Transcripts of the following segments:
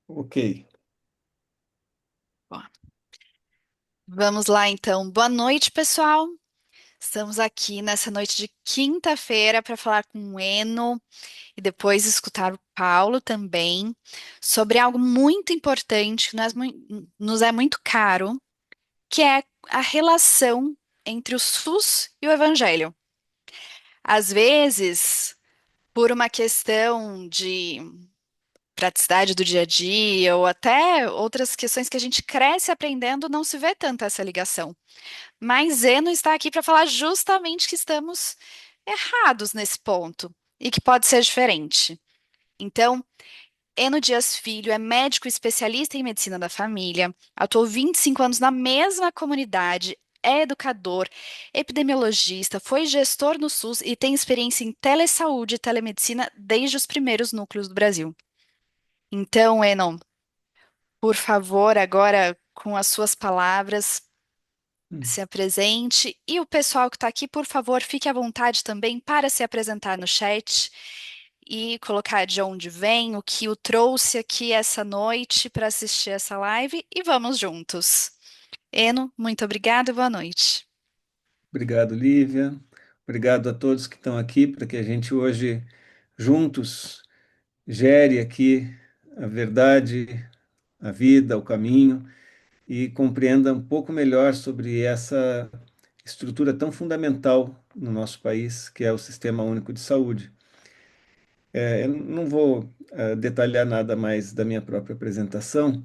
Ok. Bom, vamos lá então. Boa noite, pessoal. Estamos aqui nessa noite de quinta-feira para falar com o Eno e depois escutar o Paulo também sobre algo muito importante que nos é muito caro, que é a relação entre o SUS e o Evangelho. Às vezes, por uma questão de praticidade do dia a dia ou até outras questões que a gente cresce aprendendo, não se vê tanto essa ligação. Mas Zeno está aqui para falar justamente que estamos errados nesse ponto e que pode ser diferente. Então, Eno Dias Filho é médico especialista em medicina da família, atuou 25 anos na mesma comunidade, é educador, epidemiologista, foi gestor no SUS e tem experiência em telesaúde e telemedicina desde os primeiros núcleos do Brasil. Então, Enon, por favor, agora com as suas palavras, Hum. se apresente. E o pessoal que está aqui, por favor, fique à vontade também para se apresentar no chat e colocar de onde vem, o que o trouxe aqui essa noite para assistir essa live e vamos juntos. Eno, muito obrigada e boa noite. Obrigado, Lívia. Obrigado a todos que estão aqui para que a gente hoje, juntos, gere aqui a verdade, a vida, o caminho e compreenda um pouco melhor sobre essa estrutura tão fundamental no nosso país, que é o Sistema Único de Saúde. Eu não vou detalhar nada mais da minha própria apresentação.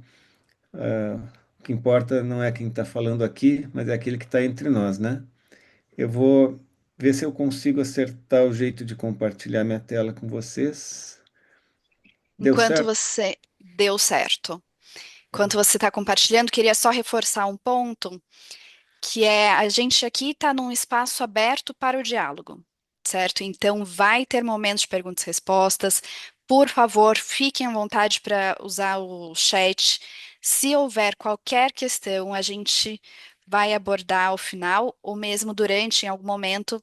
O que importa não é quem está falando aqui, mas é aquele que está entre nós, né? Eu vou ver se eu consigo acertar o jeito de compartilhar minha tela com vocês. Deu Enquanto certo? você deu certo, enquanto você está compartilhando, queria só reforçar um ponto, que é a gente aqui está num espaço aberto para o diálogo, certo? Então vai ter momentos de perguntas e respostas. Por favor, fiquem à vontade para usar o chat. Se houver qualquer questão, a gente vai abordar ao final, ou mesmo durante, em algum momento,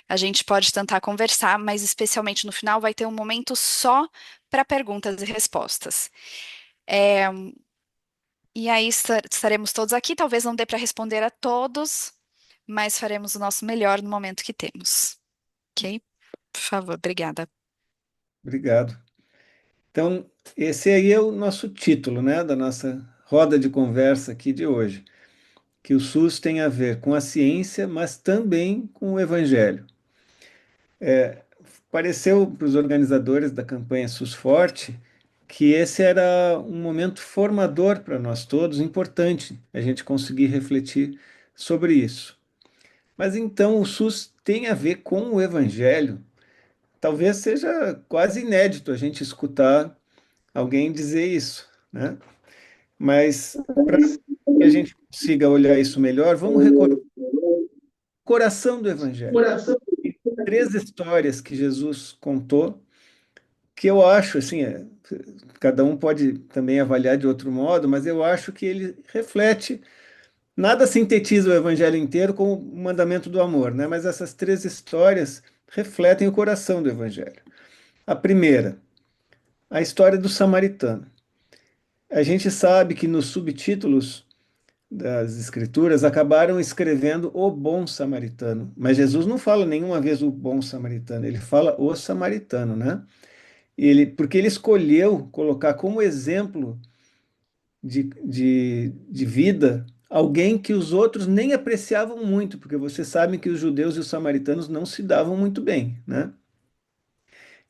a gente pode tentar conversar, mas especialmente no final vai ter um momento só para perguntas e respostas. É, e aí estaremos todos aqui. Talvez não dê para responder a todos, mas faremos o nosso melhor no momento que temos. Ok? Por favor, obrigada. Obrigado. Então, esse aí é o nosso título, né, da nossa roda de conversa aqui de hoje, que o SUS tem a ver com a ciência, mas também com o Evangelho. Pareceu para os organizadores da campanha SUS Forte que esse era um momento formador para nós todos, importante a gente conseguir refletir sobre isso. Mas então o SUS tem a ver com o Evangelho? Talvez seja quase inédito a gente escutar alguém dizer isso, né? Mas para que a gente consiga olhar isso melhor, vamos recordar o coração do Evangelho. Três histórias que Jesus contou, que eu acho, assim, cada um pode também avaliar de outro modo, mas eu acho que ele reflete. Nada sintetiza o Evangelho inteiro como o mandamento do amor, né? Mas essas três histórias refletem o coração do Evangelho. A primeira, a história do samaritano. A gente sabe que nos subtítulos das Escrituras acabaram escrevendo o bom samaritano, mas Jesus não fala nenhuma vez o bom samaritano, ele fala o samaritano, né? Porque ele escolheu colocar como exemplo de vida alguém que os outros nem apreciavam muito, porque vocês sabem que os judeus e os samaritanos não se davam muito bem, né?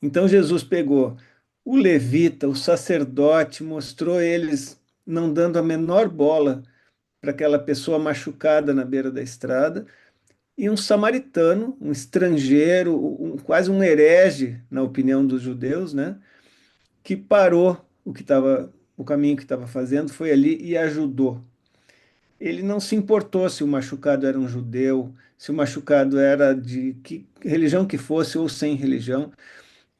Então Jesus pegou o levita, o sacerdote, mostrou eles não dando a menor bola para aquela pessoa machucada na beira da estrada, e um samaritano, um estrangeiro, quase um herege, na opinião dos judeus, né? Que parou o caminho que estava fazendo, foi ali e ajudou. Ele não se importou se o machucado era um judeu, se o machucado era de que religião que fosse ou sem religião,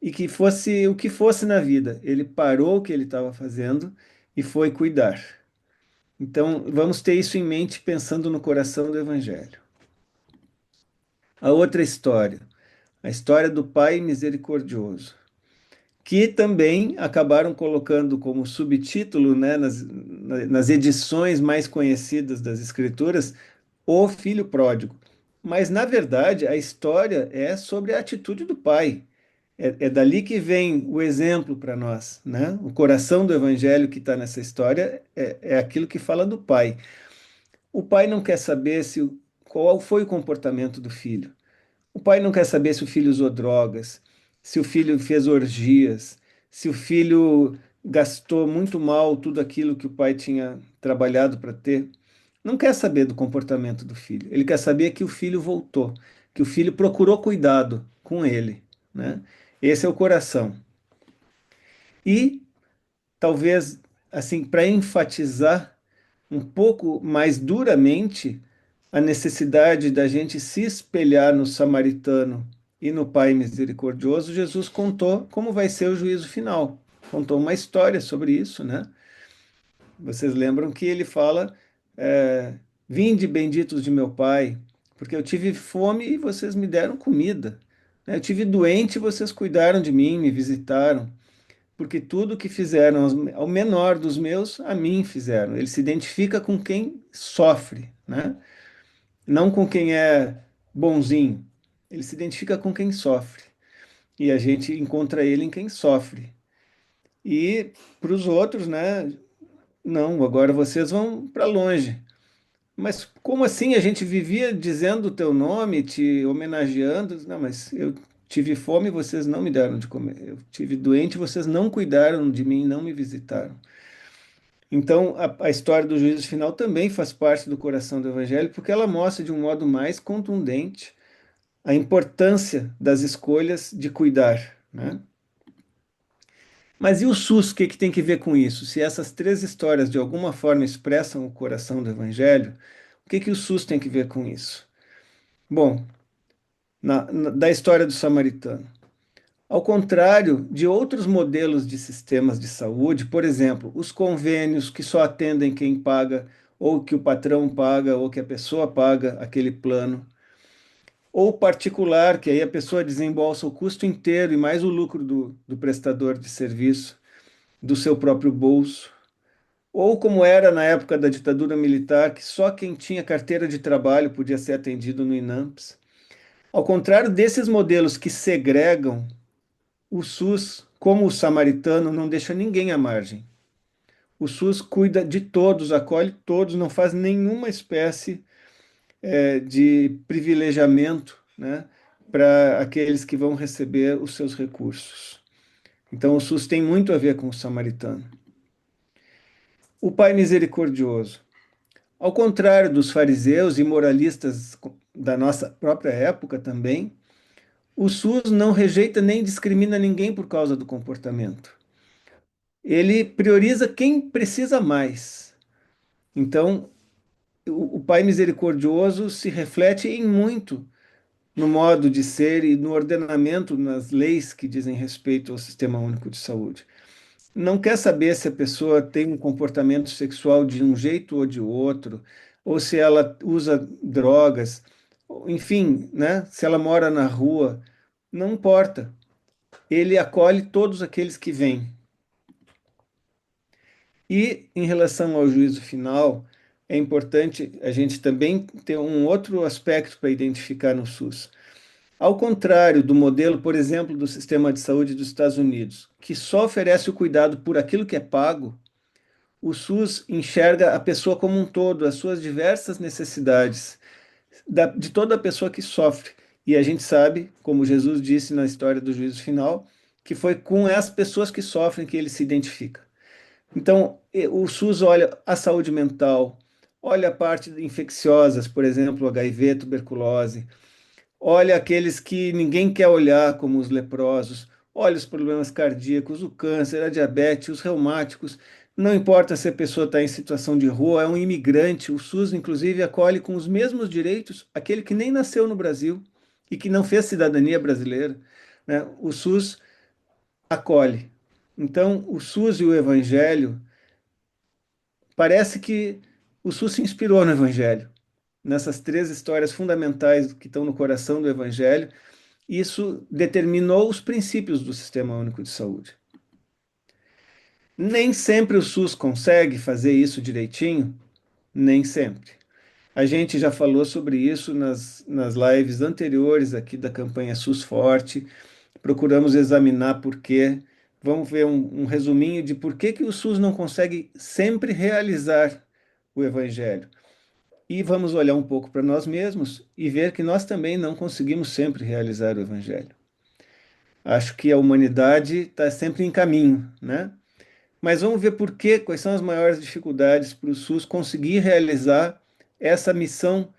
e que fosse o que fosse na vida. Ele parou o que ele estava fazendo e foi cuidar. Então, vamos ter isso em mente pensando no coração do Evangelho. A outra história, a história do Pai misericordioso, que também acabaram colocando como subtítulo, né, nas edições mais conhecidas das Escrituras, O Filho Pródigo. Mas, na verdade, a história é sobre a atitude do pai. É dali que vem o exemplo para nós, né? O coração do evangelho que está nessa história é aquilo que fala do pai. O pai não quer saber qual foi o comportamento do filho. O pai não quer saber se o filho usou drogas, se o filho fez orgias, se o filho gastou muito mal tudo aquilo que o pai tinha trabalhado para ter. Não quer saber do comportamento do filho. Ele quer saber que o filho voltou, que o filho procurou cuidado com ele, né? Esse é o coração. E talvez assim, para enfatizar um pouco mais duramente a necessidade da gente se espelhar no samaritano e no Pai misericordioso, Jesus contou como vai ser o juízo final. Contou uma história sobre isso, né? Vocês lembram que ele fala: Vinde benditos de meu Pai, porque eu tive fome e vocês me deram comida. Né? Eu tive doente e vocês cuidaram de mim, me visitaram. Porque tudo que fizeram ao menor dos meus, a mim fizeram. Ele se identifica com quem sofre, né? Não com quem é bonzinho. Ele se identifica com quem sofre. E a gente encontra ele em quem sofre. E para os outros, né? Não, agora vocês vão para longe. Mas como assim? A gente vivia dizendo o teu nome, te homenageando. Não, mas eu tive fome e vocês não me deram de comer. Eu tive doente e vocês não cuidaram de mim, não me visitaram. Então, a história do juízo final também faz parte do coração do Evangelho, porque ela mostra de um modo mais contundente a importância das escolhas de cuidar, né? Mas e o SUS, o que que tem que ver com isso? Se essas três histórias de alguma forma expressam o coração do Evangelho, o que que o SUS tem que ver com isso? Bom, da história do samaritano. Ao contrário de outros modelos de sistemas de saúde, por exemplo, os convênios que só atendem quem paga, ou que o patrão paga, ou que a pessoa paga aquele plano, ou particular, que aí a pessoa desembolsa o custo inteiro e mais o lucro do prestador de serviço, do seu próprio bolso. Ou como era na época da ditadura militar, que só quem tinha carteira de trabalho podia ser atendido no INAMPS. Ao contrário desses modelos que segregam, o SUS, como o samaritano, não deixa ninguém à margem. O SUS cuida de todos, acolhe todos, não faz nenhuma espécie de privilegiamento, né, para aqueles que vão receber os seus recursos. Então, o SUS tem muito a ver com o samaritano. O Pai Misericordioso. Ao contrário dos fariseus e moralistas da nossa própria época também, o SUS não rejeita nem discrimina ninguém por causa do comportamento. Ele prioriza quem precisa mais. Então, o Pai Misericordioso se reflete em muito no modo de ser e no ordenamento, nas leis que dizem respeito ao Sistema Único de Saúde. Não quer saber se a pessoa tem um comportamento sexual de um jeito ou de outro, ou se ela usa drogas, enfim, né? Se ela mora na rua, não importa. Ele acolhe todos aqueles que vêm. E em relação ao juízo final, é importante a gente também ter um outro aspecto para identificar no SUS. Ao contrário do modelo, por exemplo, do sistema de saúde dos Estados Unidos, que só oferece o cuidado por aquilo que é pago, o SUS enxerga a pessoa como um todo, as suas diversas necessidades, de toda pessoa que sofre. E a gente sabe, como Jesus disse na história do juízo final, que foi com as pessoas que sofrem que ele se identifica. Então, o SUS olha a saúde mental, olha a parte infecciosas, por exemplo, HIV, tuberculose, olha aqueles que ninguém quer olhar, como os leprosos, olha os problemas cardíacos, o câncer, a diabetes, os reumáticos. Não importa se a pessoa está em situação de rua, é um imigrante, o SUS, inclusive, acolhe com os mesmos direitos aquele que nem nasceu no Brasil e que não fez cidadania brasileira, né? O SUS acolhe. Então, o SUS e o Evangelho, parece que o SUS se inspirou no Evangelho, nessas três histórias fundamentais que estão no coração do Evangelho, isso determinou os princípios do Sistema Único de Saúde. Nem sempre o SUS consegue fazer isso direitinho, nem sempre. A gente já falou sobre isso nas lives anteriores aqui da campanha SUS Forte. Procuramos examinar por quê. Vamos ver um resuminho de por que que o SUS não consegue sempre realizar o Evangelho. E vamos olhar um pouco para nós mesmos e ver que nós também não conseguimos sempre realizar o Evangelho. Acho que a humanidade está sempre em caminho, né? Mas vamos ver por quê, quais são as maiores dificuldades para o SUS conseguir realizar essa missão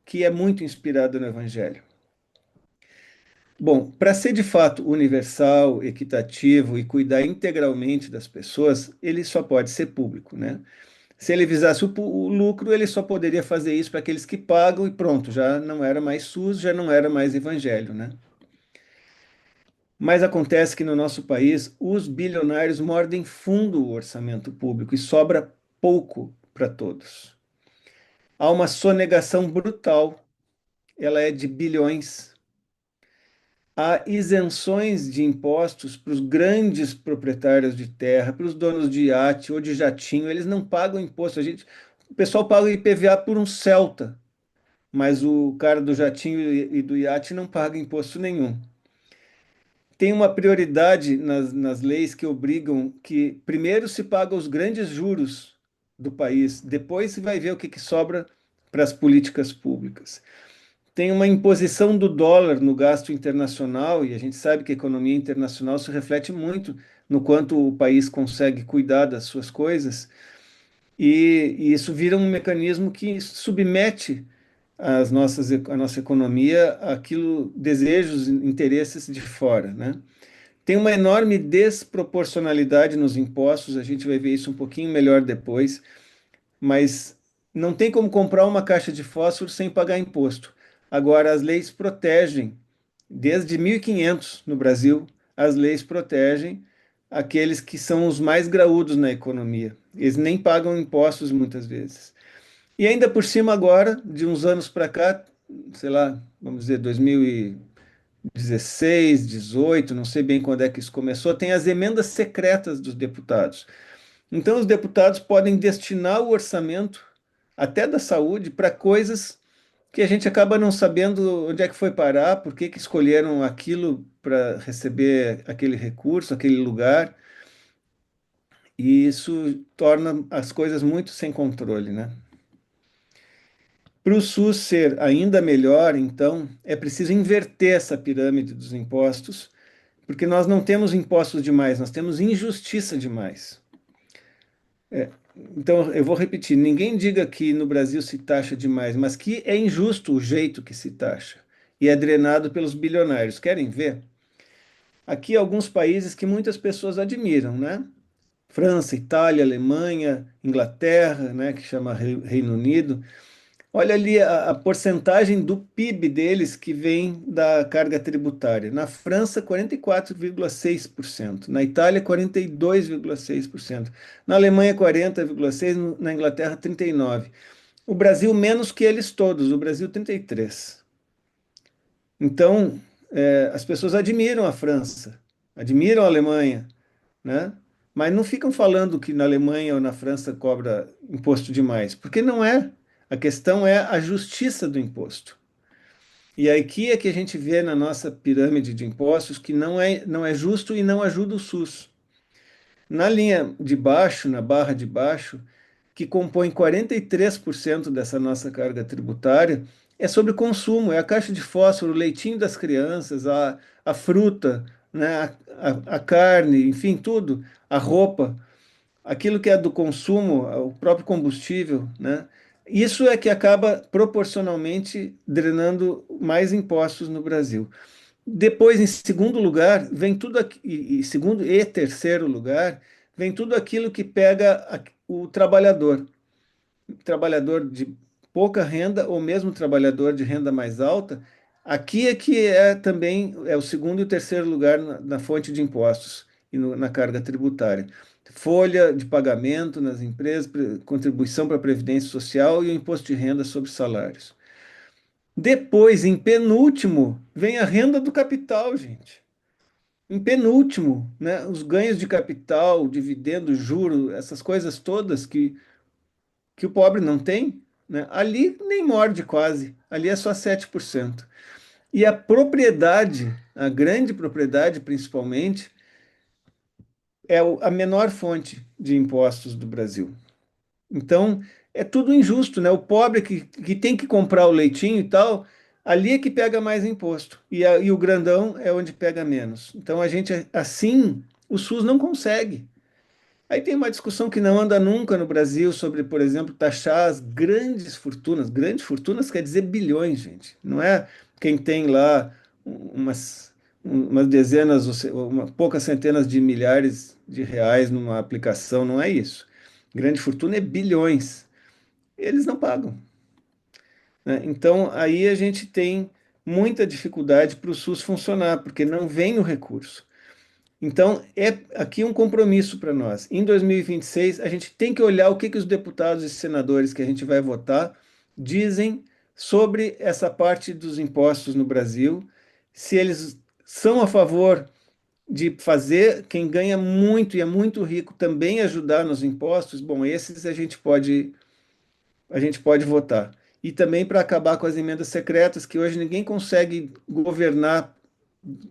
que é muito inspirada no Evangelho. Bom, para ser de fato universal, equitativo e cuidar integralmente das pessoas, ele só pode ser público, né? Se ele visasse o lucro, ele só poderia fazer isso para aqueles que pagam e pronto, já não era mais SUS, já não era mais Evangelho, né? Mas acontece que no nosso país os bilionários mordem fundo o orçamento público e sobra pouco para todos. Há uma sonegação brutal, ela é de bilhões. Há isenções de impostos para os grandes proprietários de terra, para os donos de iate ou de jatinho, eles não pagam imposto. O pessoal paga IPVA por um Celta, mas o cara do jatinho e do iate não paga imposto nenhum. Tem uma prioridade nas leis que obrigam que primeiro se paga os grandes juros do país, depois se vai ver o que, que sobra para as políticas públicas. Tem uma imposição do dólar no gasto internacional, e a gente sabe que a economia internacional se reflete muito no quanto o país consegue cuidar das suas coisas, e isso vira um mecanismo que submete a nossa economia àquilo, desejos, interesses de fora, né? Tem uma enorme desproporcionalidade nos impostos, a gente vai ver isso um pouquinho melhor depois, mas não tem como comprar uma caixa de fósforo sem pagar imposto. Agora, as leis protegem, desde 1500 no Brasil, as leis protegem aqueles que são os mais graúdos na economia. Eles nem pagam impostos muitas vezes. E ainda por cima agora, de uns anos para cá, sei lá, vamos dizer 2016, 18, não sei bem quando é que isso começou, tem as emendas secretas dos deputados. Então, os deputados podem destinar o orçamento, até da saúde, para coisas que a gente acaba não sabendo onde é que foi parar, por que que escolheram aquilo para receber aquele recurso, aquele lugar, e isso torna as coisas muito sem controle, né? Para o SUS ser ainda melhor, então, é preciso inverter essa pirâmide dos impostos, porque nós não temos impostos demais, nós temos injustiça demais. Então, eu vou repetir: ninguém diga que no Brasil se taxa demais, mas que é injusto o jeito que se taxa e é drenado pelos bilionários. Querem ver? Aqui alguns países que muitas pessoas admiram, né? França, Itália, Alemanha, Inglaterra, né, que chama Reino Unido. Olha ali a porcentagem do PIB deles que vem da carga tributária. Na França, 44,6%. Na Itália, 42,6%. Na Alemanha, 40,6%. Na Inglaterra, 39%. O Brasil, menos que eles todos. O Brasil, 33%. Então, as pessoas admiram a França, admiram a Alemanha, né? Mas não ficam falando que na Alemanha ou na França cobra imposto demais, porque não é. A questão é a justiça do imposto. E aqui é que a gente vê na nossa pirâmide de impostos que não é justo e não ajuda o SUS. Na linha de baixo, na barra de baixo, que compõe 43% dessa nossa carga tributária, é sobre consumo, é a caixa de fósforo, o leitinho das crianças, a fruta, né, a carne, enfim, tudo, a roupa, aquilo que é do consumo, o próprio combustível, né? Isso é que acaba proporcionalmente drenando mais impostos no Brasil. Depois, em segundo lugar, vem tudo aqui, e segundo e terceiro lugar, vem tudo aquilo que pega o trabalhador de pouca renda ou mesmo trabalhador de renda mais alta. Aqui é que é também o segundo e o terceiro lugar na fonte de impostos e na carga tributária. Folha de pagamento nas empresas, contribuição para a Previdência Social e o imposto de renda sobre salários. Depois, em penúltimo, vem a renda do capital, gente. Em penúltimo, né? Os ganhos de capital, dividendo, juro, essas coisas todas que o pobre não tem, né? Ali nem morde quase, ali é só 7%. E a propriedade, a grande propriedade principalmente, é a menor fonte de impostos do Brasil. Então, é tudo injusto, né? O pobre que tem que comprar o leitinho e tal, ali é que pega mais imposto. E o grandão é onde pega menos. Então, a gente, assim, o SUS não consegue. Aí tem uma discussão que não anda nunca no Brasil sobre, por exemplo, taxar as grandes fortunas. Grandes fortunas quer dizer bilhões, gente. Não é quem tem lá umas, umas dezenas, poucas centenas de milhares de reais numa aplicação. Não é isso. Grande fortuna é bilhões. Eles não pagam, né? Então aí a gente tem muita dificuldade para o SUS funcionar, porque não vem o recurso. Então, é aqui um compromisso para nós. Em 2026, a gente tem que olhar o que que os deputados e senadores que a gente vai votar dizem sobre essa parte dos impostos no Brasil, se eles são a favor de fazer quem ganha muito e é muito rico também ajudar nos impostos. Bom, esses a gente pode votar. E também para acabar com as emendas secretas, que hoje ninguém consegue governar,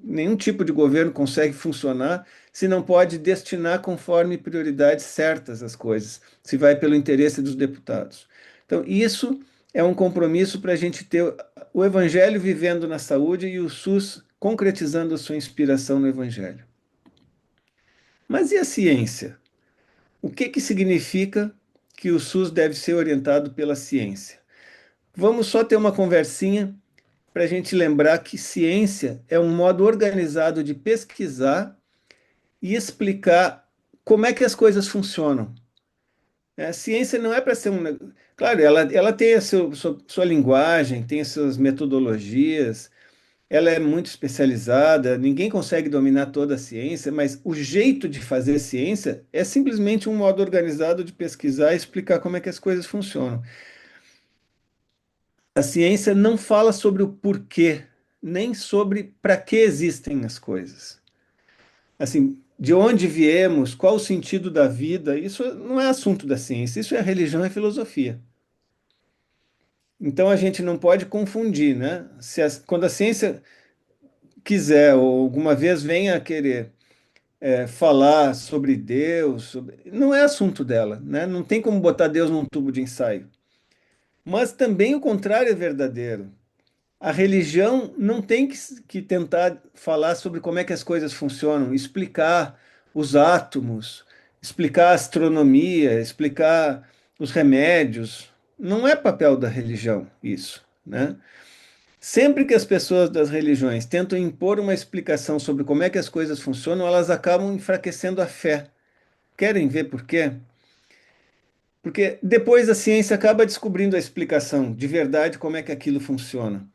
nenhum tipo de governo consegue funcionar se não pode destinar conforme prioridades certas as coisas, se vai pelo interesse dos deputados. Então, isso é um compromisso para a gente ter o Evangelho vivendo na saúde e o SUS concretizando a sua inspiração no Evangelho. Mas e a ciência? O que que significa que o SUS deve ser orientado pela ciência? Vamos só ter uma conversinha para a gente lembrar que ciência é um modo organizado de pesquisar e explicar como é que as coisas funcionam. A ciência não é para ser um. Claro, ela tem a sua linguagem, tem as suas metodologias, ela é muito especializada, ninguém consegue dominar toda a ciência, mas o jeito de fazer ciência é simplesmente um modo organizado de pesquisar e explicar como é que as coisas funcionam. A ciência não fala sobre o porquê, nem sobre para que existem as coisas. Assim, de onde viemos, qual o sentido da vida, isso não é assunto da ciência, isso é religião e filosofia. Então a gente não pode confundir, né? Quando a ciência quiser ou alguma vez venha a querer falar sobre Deus, não é assunto dela, né? Não tem como botar Deus num tubo de ensaio. Mas também o contrário é verdadeiro. A religião não tem que tentar falar sobre como é que as coisas funcionam, explicar os átomos, explicar a astronomia, explicar os remédios. Não é papel da religião isso, né? Sempre que as pessoas das religiões tentam impor uma explicação sobre como é que as coisas funcionam, elas acabam enfraquecendo a fé. Querem ver por quê? Porque depois a ciência acaba descobrindo a explicação de verdade como é que aquilo funciona.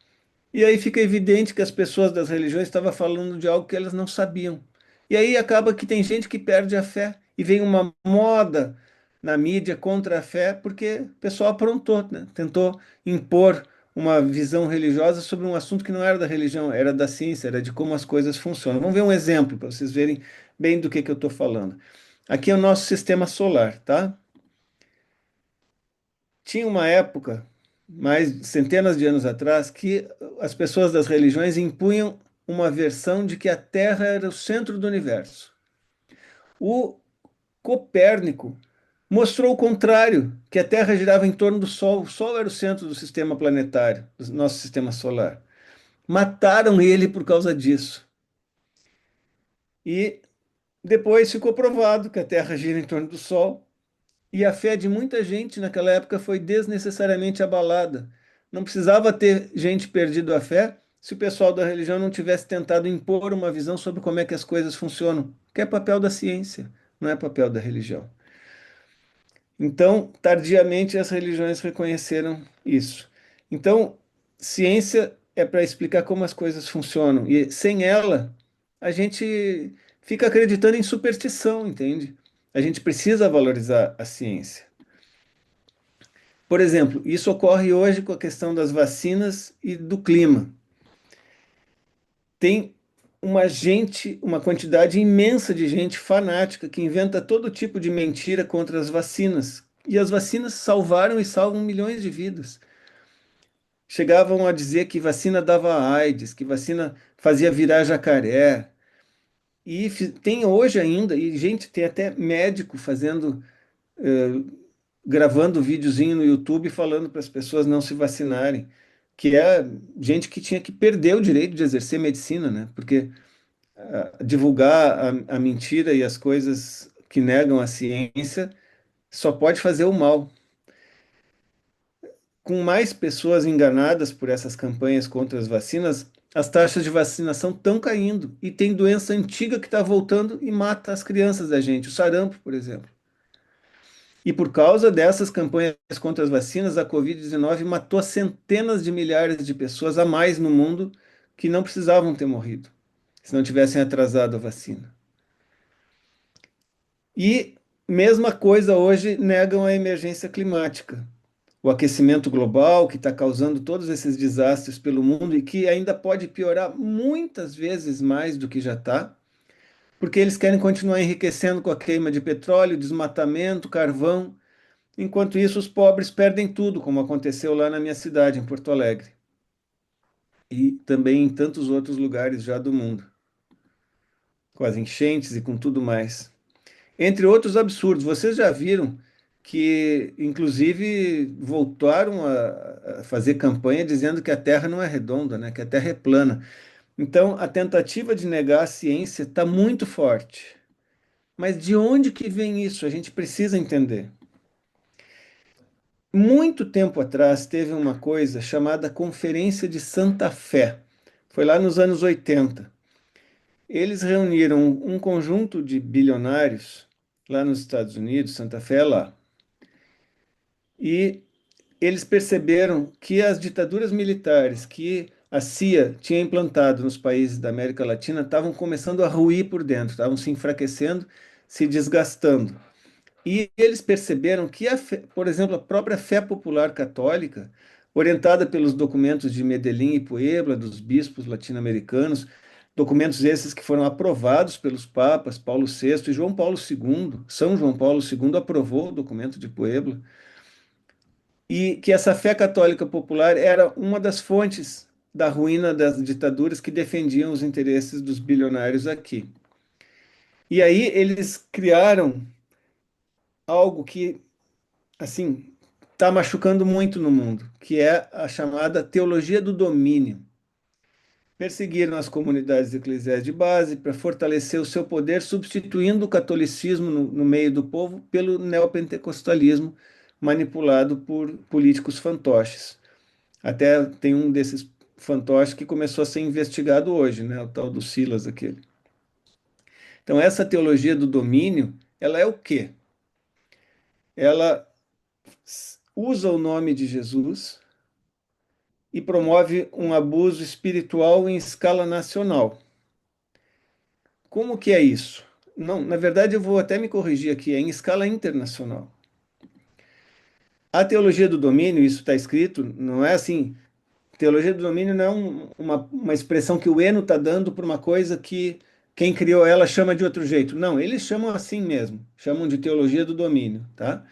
E aí fica evidente que as pessoas das religiões estavam falando de algo que elas não sabiam. E aí acaba que tem gente que perde a fé e vem uma moda na mídia contra a fé porque o pessoal aprontou, né? Tentou impor uma visão religiosa sobre um assunto que não era da religião, era da ciência, era de como as coisas funcionam. Vamos ver um exemplo para vocês verem bem do que eu estou falando. Aqui é o nosso sistema solar, tá? Tinha uma época, mais centenas de anos atrás, que as pessoas das religiões impunham uma versão de que a Terra era o centro do universo. O Copérnico mostrou o contrário, que a Terra girava em torno do Sol. O Sol era o centro do sistema planetário, do nosso sistema solar. Mataram ele por causa disso. E depois ficou provado que a Terra gira em torno do Sol. E a fé de muita gente naquela época foi desnecessariamente abalada. Não precisava ter gente perdido a fé se o pessoal da religião não tivesse tentado impor uma visão sobre como é que as coisas funcionam, que é papel da ciência, não é papel da religião. Então, tardiamente, as religiões reconheceram isso. Então, ciência é para explicar como as coisas funcionam, e sem ela, a gente fica acreditando em superstição, entende? A gente precisa valorizar a ciência. Por exemplo, isso ocorre hoje com a questão das vacinas e do clima. Tem uma quantidade imensa de gente fanática que inventa todo tipo de mentira contra as vacinas. E as vacinas salvaram e salvam milhões de vidas. Chegavam a dizer que vacina dava AIDS, que vacina fazia virar jacaré. E tem hoje ainda, e gente, tem até médico fazendo, gravando videozinho no YouTube falando para as pessoas não se vacinarem, que é gente que tinha que perder o direito de exercer medicina, né? Porque divulgar a mentira e as coisas que negam a ciência só pode fazer o mal. Com mais pessoas enganadas por essas campanhas contra as vacinas, as taxas de vacinação estão caindo e tem doença antiga que está voltando e mata as crianças da gente, o sarampo, por exemplo. E por causa dessas campanhas contra as vacinas, a Covid-19 matou centenas de milhares de pessoas a mais no mundo que não precisavam ter morrido se não tivessem atrasado a vacina. E mesma coisa hoje negam a emergência climática. O aquecimento global, que está causando todos esses desastres pelo mundo e que ainda pode piorar muitas vezes mais do que já está, porque eles querem continuar enriquecendo com a queima de petróleo, desmatamento, carvão. Enquanto isso, os pobres perdem tudo, como aconteceu lá na minha cidade, em Porto Alegre, e também em tantos outros lugares já do mundo, com as enchentes e com tudo mais. Entre outros absurdos, vocês já viram que, inclusive, voltaram a fazer campanha dizendo que a Terra não é redonda, né? Que a Terra é plana. Então, a tentativa de negar a ciência está muito forte. Mas de onde que vem isso? A gente precisa entender. Muito tempo atrás teve uma coisa chamada Conferência de Santa Fé. Foi lá nos anos 80. Eles reuniram um conjunto de bilionários lá nos Estados Unidos, Santa Fé é lá. E eles perceberam que as ditaduras militares que a CIA tinha implantado nos países da América Latina estavam começando a ruir por dentro, estavam se enfraquecendo, se desgastando. E eles perceberam que, por exemplo, a própria fé popular católica, orientada pelos documentos de Medellín e Puebla, dos bispos latino-americanos, documentos esses que foram aprovados pelos papas Paulo VI e João Paulo II, São João Paulo II aprovou o documento de Puebla, e que essa fé católica popular era uma das fontes da ruína das ditaduras que defendiam os interesses dos bilionários aqui. E aí eles criaram algo que, assim, está machucando muito no mundo, que é a chamada teologia do domínio. Perseguiram as comunidades eclesiais de base para fortalecer o seu poder, substituindo o catolicismo no meio do povo pelo neopentecostalismo manipulado por políticos fantoches. Até tem um desses fantoches que começou a ser investigado hoje, né? O tal do Silas aquele. Então essa teologia do domínio, ela é o quê? Ela usa o nome de Jesus e promove um abuso espiritual em escala nacional. Como que é isso? Não, na verdade eu vou até me corrigir aqui, é em escala internacional. A teologia do domínio, isso está escrito, não é assim. Teologia do domínio não é uma expressão que o Eno está dando para uma coisa que quem criou ela chama de outro jeito. Não, eles chamam assim mesmo, chamam de teologia do domínio, tá?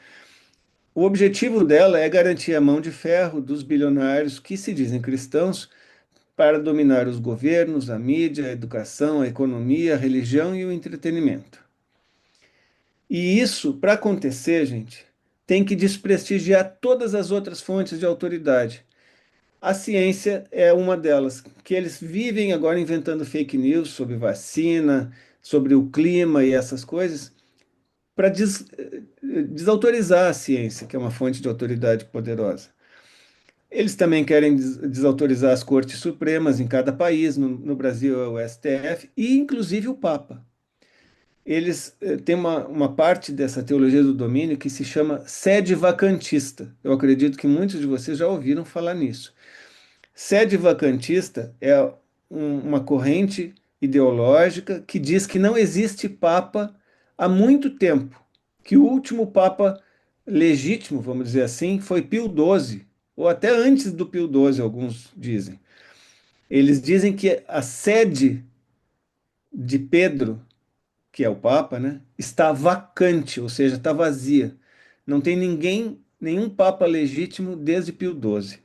O objetivo dela é garantir a mão de ferro dos bilionários que se dizem cristãos para dominar os governos, a mídia, a educação, a economia, a religião e o entretenimento. E isso, para acontecer, gente, tem que desprestigiar todas as outras fontes de autoridade. A ciência é uma delas, que eles vivem agora inventando fake news sobre vacina, sobre o clima e essas coisas, para desautorizar a ciência, que é uma fonte de autoridade poderosa. Eles também querem desautorizar as cortes supremas em cada país, no Brasil é o STF, e inclusive o Papa. Eles têm uma parte dessa teologia do domínio que se chama sede vacantista. Eu acredito que muitos de vocês já ouviram falar nisso. Sede vacantista é uma corrente ideológica que diz que não existe Papa há muito tempo, que o último Papa legítimo, vamos dizer assim, foi Pio XII, ou até antes do Pio XII, alguns dizem. Eles dizem que a sede de Pedro, que é o Papa, né, está vacante, ou seja, está vazia. Não tem ninguém, nenhum Papa legítimo desde Pio XII.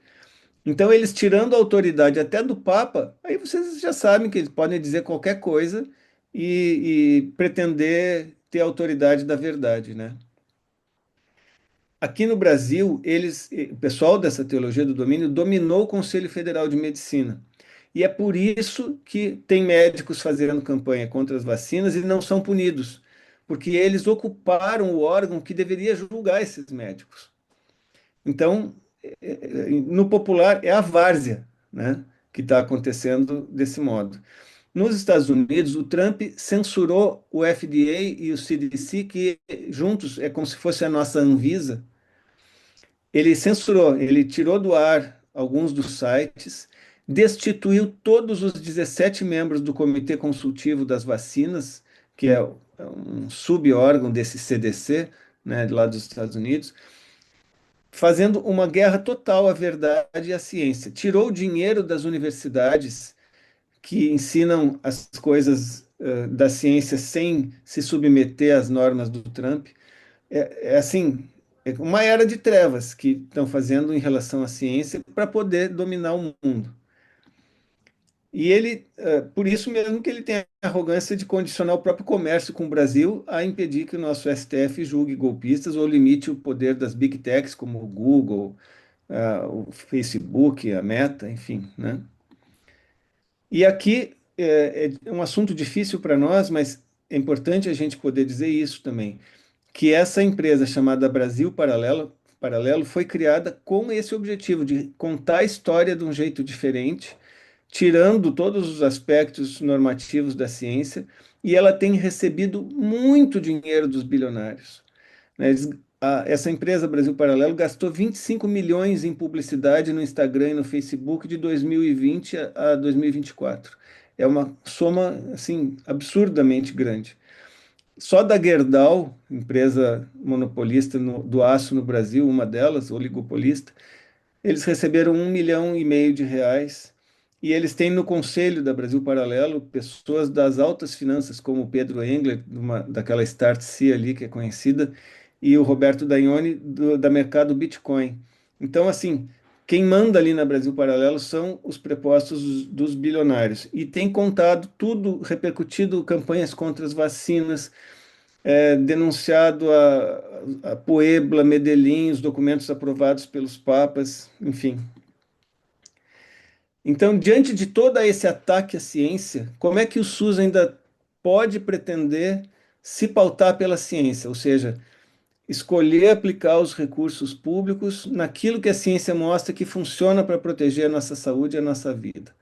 Então, eles tirando a autoridade até do Papa, aí vocês já sabem que eles podem dizer qualquer coisa e pretender ter a autoridade da verdade, né? Aqui no Brasil, o pessoal dessa teologia do domínio dominou o Conselho Federal de Medicina. E é por isso que tem médicos fazendo campanha contra as vacinas e não são punidos, porque eles ocuparam o órgão que deveria julgar esses médicos. Então, no popular, é a várzea, né, que está acontecendo desse modo. Nos Estados Unidos, o Trump censurou o FDA e o CDC, que juntos é como se fosse a nossa Anvisa. Ele censurou, ele tirou do ar alguns dos sites, destituiu todos os 17 membros do Comitê Consultivo das Vacinas, que é um sub-órgão desse CDC, né, lá dos Estados Unidos, fazendo uma guerra total à verdade e à ciência. Tirou o dinheiro das universidades que ensinam as coisas da ciência sem se submeter às normas do Trump. É assim, é uma era de trevas que estão fazendo em relação à ciência para poder dominar o mundo. E ele, por isso mesmo que ele tem a arrogância de condicionar o próprio comércio com o Brasil a impedir que o nosso STF julgue golpistas ou limite o poder das big techs como o Google, o Facebook, a Meta, enfim, né? E aqui é um assunto difícil para nós, mas é importante a gente poder dizer isso também, que essa empresa chamada Brasil Paralelo foi criada com esse objetivo de contar a história de um jeito diferente, tirando todos os aspectos normativos da ciência, e ela tem recebido muito dinheiro dos bilionários, né? Essa empresa Brasil Paralelo gastou 25 milhões em publicidade no Instagram e no Facebook de 2020 a 2024. É uma soma assim absurdamente grande. Só da Gerdau, empresa monopolista do aço no Brasil, uma delas, oligopolista, eles receberam 1,5 milhão de reais e eles têm no conselho da Brasil Paralelo pessoas das altas finanças, como o Pedro Engler, daquela Startse ali que é conhecida, e o Roberto Daione, da Mercado Bitcoin. Então, assim, quem manda ali na Brasil Paralelo são os prepostos dos bilionários. E tem contado tudo, repercutido campanhas contra as vacinas, denunciado a Puebla, Medellín, os documentos aprovados pelos papas, enfim. Então, diante de todo esse ataque à ciência, como é que o SUS ainda pode pretender se pautar pela ciência, ou seja, escolher aplicar os recursos públicos naquilo que a ciência mostra que funciona para proteger a nossa saúde e a nossa vida?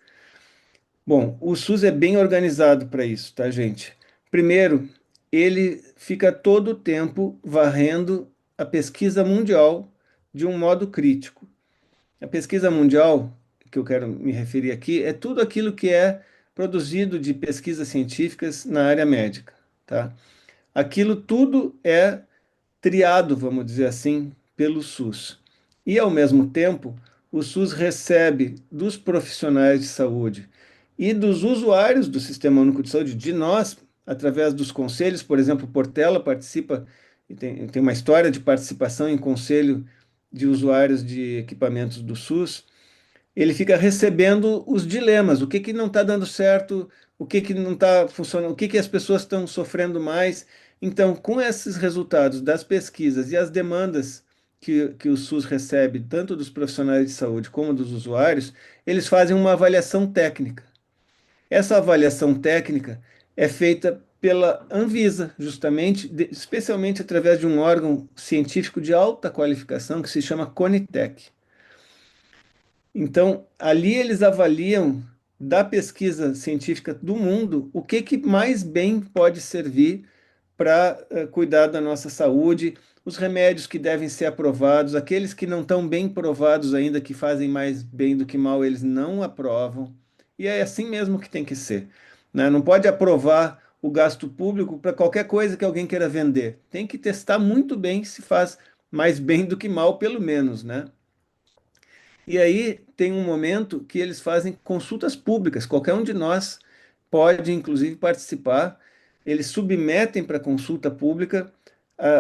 Bom, o SUS é bem organizado para isso, tá, gente? Primeiro, ele fica todo o tempo varrendo a pesquisa mundial de um modo crítico. A pesquisa mundial, que eu quero me referir aqui, é tudo aquilo que é produzido de pesquisas científicas na área médica, tá? Aquilo tudo é triado, vamos dizer assim, pelo SUS. E, ao mesmo tempo, o SUS recebe dos profissionais de saúde e dos usuários do Sistema Único de Saúde, de nós, através dos conselhos, por exemplo, o Portela participa, e tem uma história de participação em conselho de usuários de equipamentos do SUS, ele fica recebendo os dilemas, o que que não está dando certo, o que que não está funcionando, o que que as pessoas estão sofrendo mais. Então, com esses resultados das pesquisas e as demandas que o SUS recebe, tanto dos profissionais de saúde como dos usuários, eles fazem uma avaliação técnica. Essa avaliação técnica é feita pela Anvisa, justamente, especialmente através de um órgão científico de alta qualificação que se chama Conitec. Então, ali eles avaliam da pesquisa científica do mundo o que que mais bem pode servir para cuidar da nossa saúde, os remédios que devem ser aprovados, aqueles que não estão bem provados ainda, que fazem mais bem do que mal, eles não aprovam. E é assim mesmo que tem que ser, né? Não pode aprovar o gasto público para qualquer coisa que alguém queira vender. Tem que testar muito bem se faz mais bem do que mal, pelo menos, né? E aí tem um momento que eles fazem consultas públicas, qualquer um de nós pode, inclusive, participar. Eles submetem para consulta pública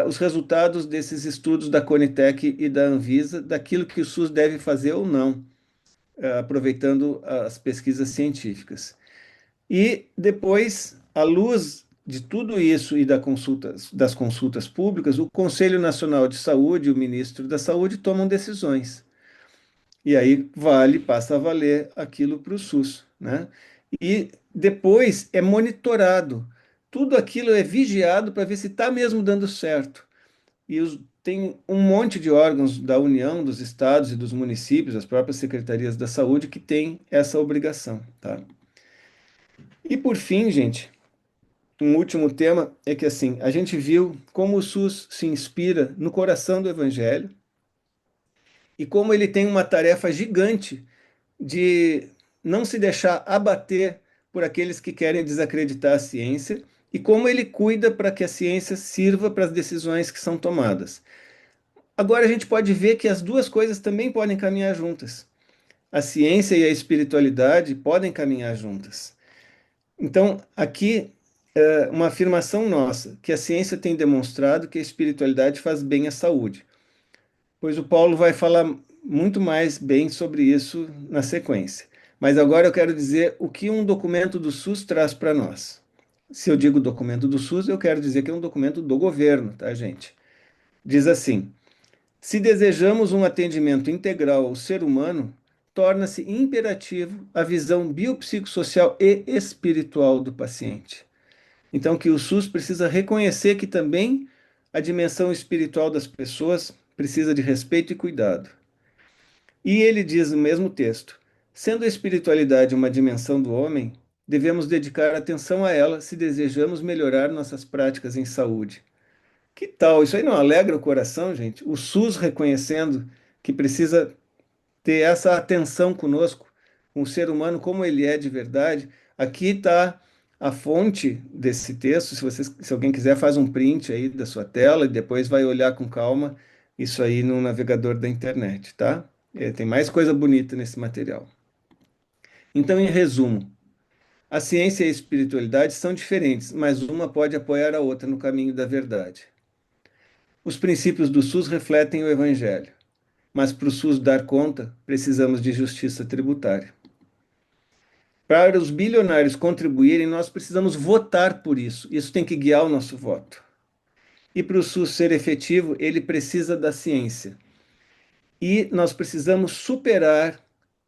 os resultados desses estudos da Conitec e da Anvisa, daquilo que o SUS deve fazer ou não, aproveitando as pesquisas científicas. E depois, à luz de tudo isso e das consultas públicas, o Conselho Nacional de Saúde e o Ministro da Saúde tomam decisões. E aí passa a valer aquilo para o SUS, né? E depois é monitorado. Tudo aquilo é vigiado para ver se está mesmo dando certo. Tem um monte de órgãos da União, dos estados e dos municípios, as próprias secretarias da saúde, que têm essa obrigação, tá? E por fim, gente, um último tema é que assim, a gente viu como o SUS se inspira no coração do Evangelho e como ele tem uma tarefa gigante de não se deixar abater por aqueles que querem desacreditar a ciência e como ele cuida para que a ciência sirva para as decisões que são tomadas. Agora a gente pode ver que as duas coisas também podem caminhar juntas. A ciência e a espiritualidade podem caminhar juntas. Então, aqui é uma afirmação nossa, que a ciência tem demonstrado que a espiritualidade faz bem à saúde. Pois o Paulo vai falar muito mais bem sobre isso na sequência. Mas agora eu quero dizer o que um documento do SUS traz para nós. Se eu digo documento do SUS, eu quero dizer que é um documento do governo, tá, gente? Diz assim: se desejamos um atendimento integral ao ser humano, torna-se imperativo a visão biopsicossocial e espiritual do paciente. Então, que o SUS precisa reconhecer que também a dimensão espiritual das pessoas precisa de respeito e cuidado. E ele diz no mesmo texto: sendo a espiritualidade uma dimensão do homem, devemos dedicar atenção a ela se desejamos melhorar nossas práticas em saúde. Que tal? Isso aí não alegra o coração, gente? O SUS reconhecendo que precisa ter essa atenção conosco, com o ser humano como ele é de verdade. Aqui está a fonte desse texto. Se alguém quiser, faz um print aí da sua tela e depois vai olhar com calma isso aí no navegador da internet, tá? Tem mais coisa bonita nesse material. Então, em resumo, a ciência e a espiritualidade são diferentes, mas uma pode apoiar a outra no caminho da verdade. Os princípios do SUS refletem o Evangelho, mas para o SUS dar conta, precisamos de justiça tributária. Para os bilionários contribuírem, nós precisamos votar por isso. Isso tem que guiar o nosso voto. E para o SUS ser efetivo, ele precisa da ciência. E nós precisamos superar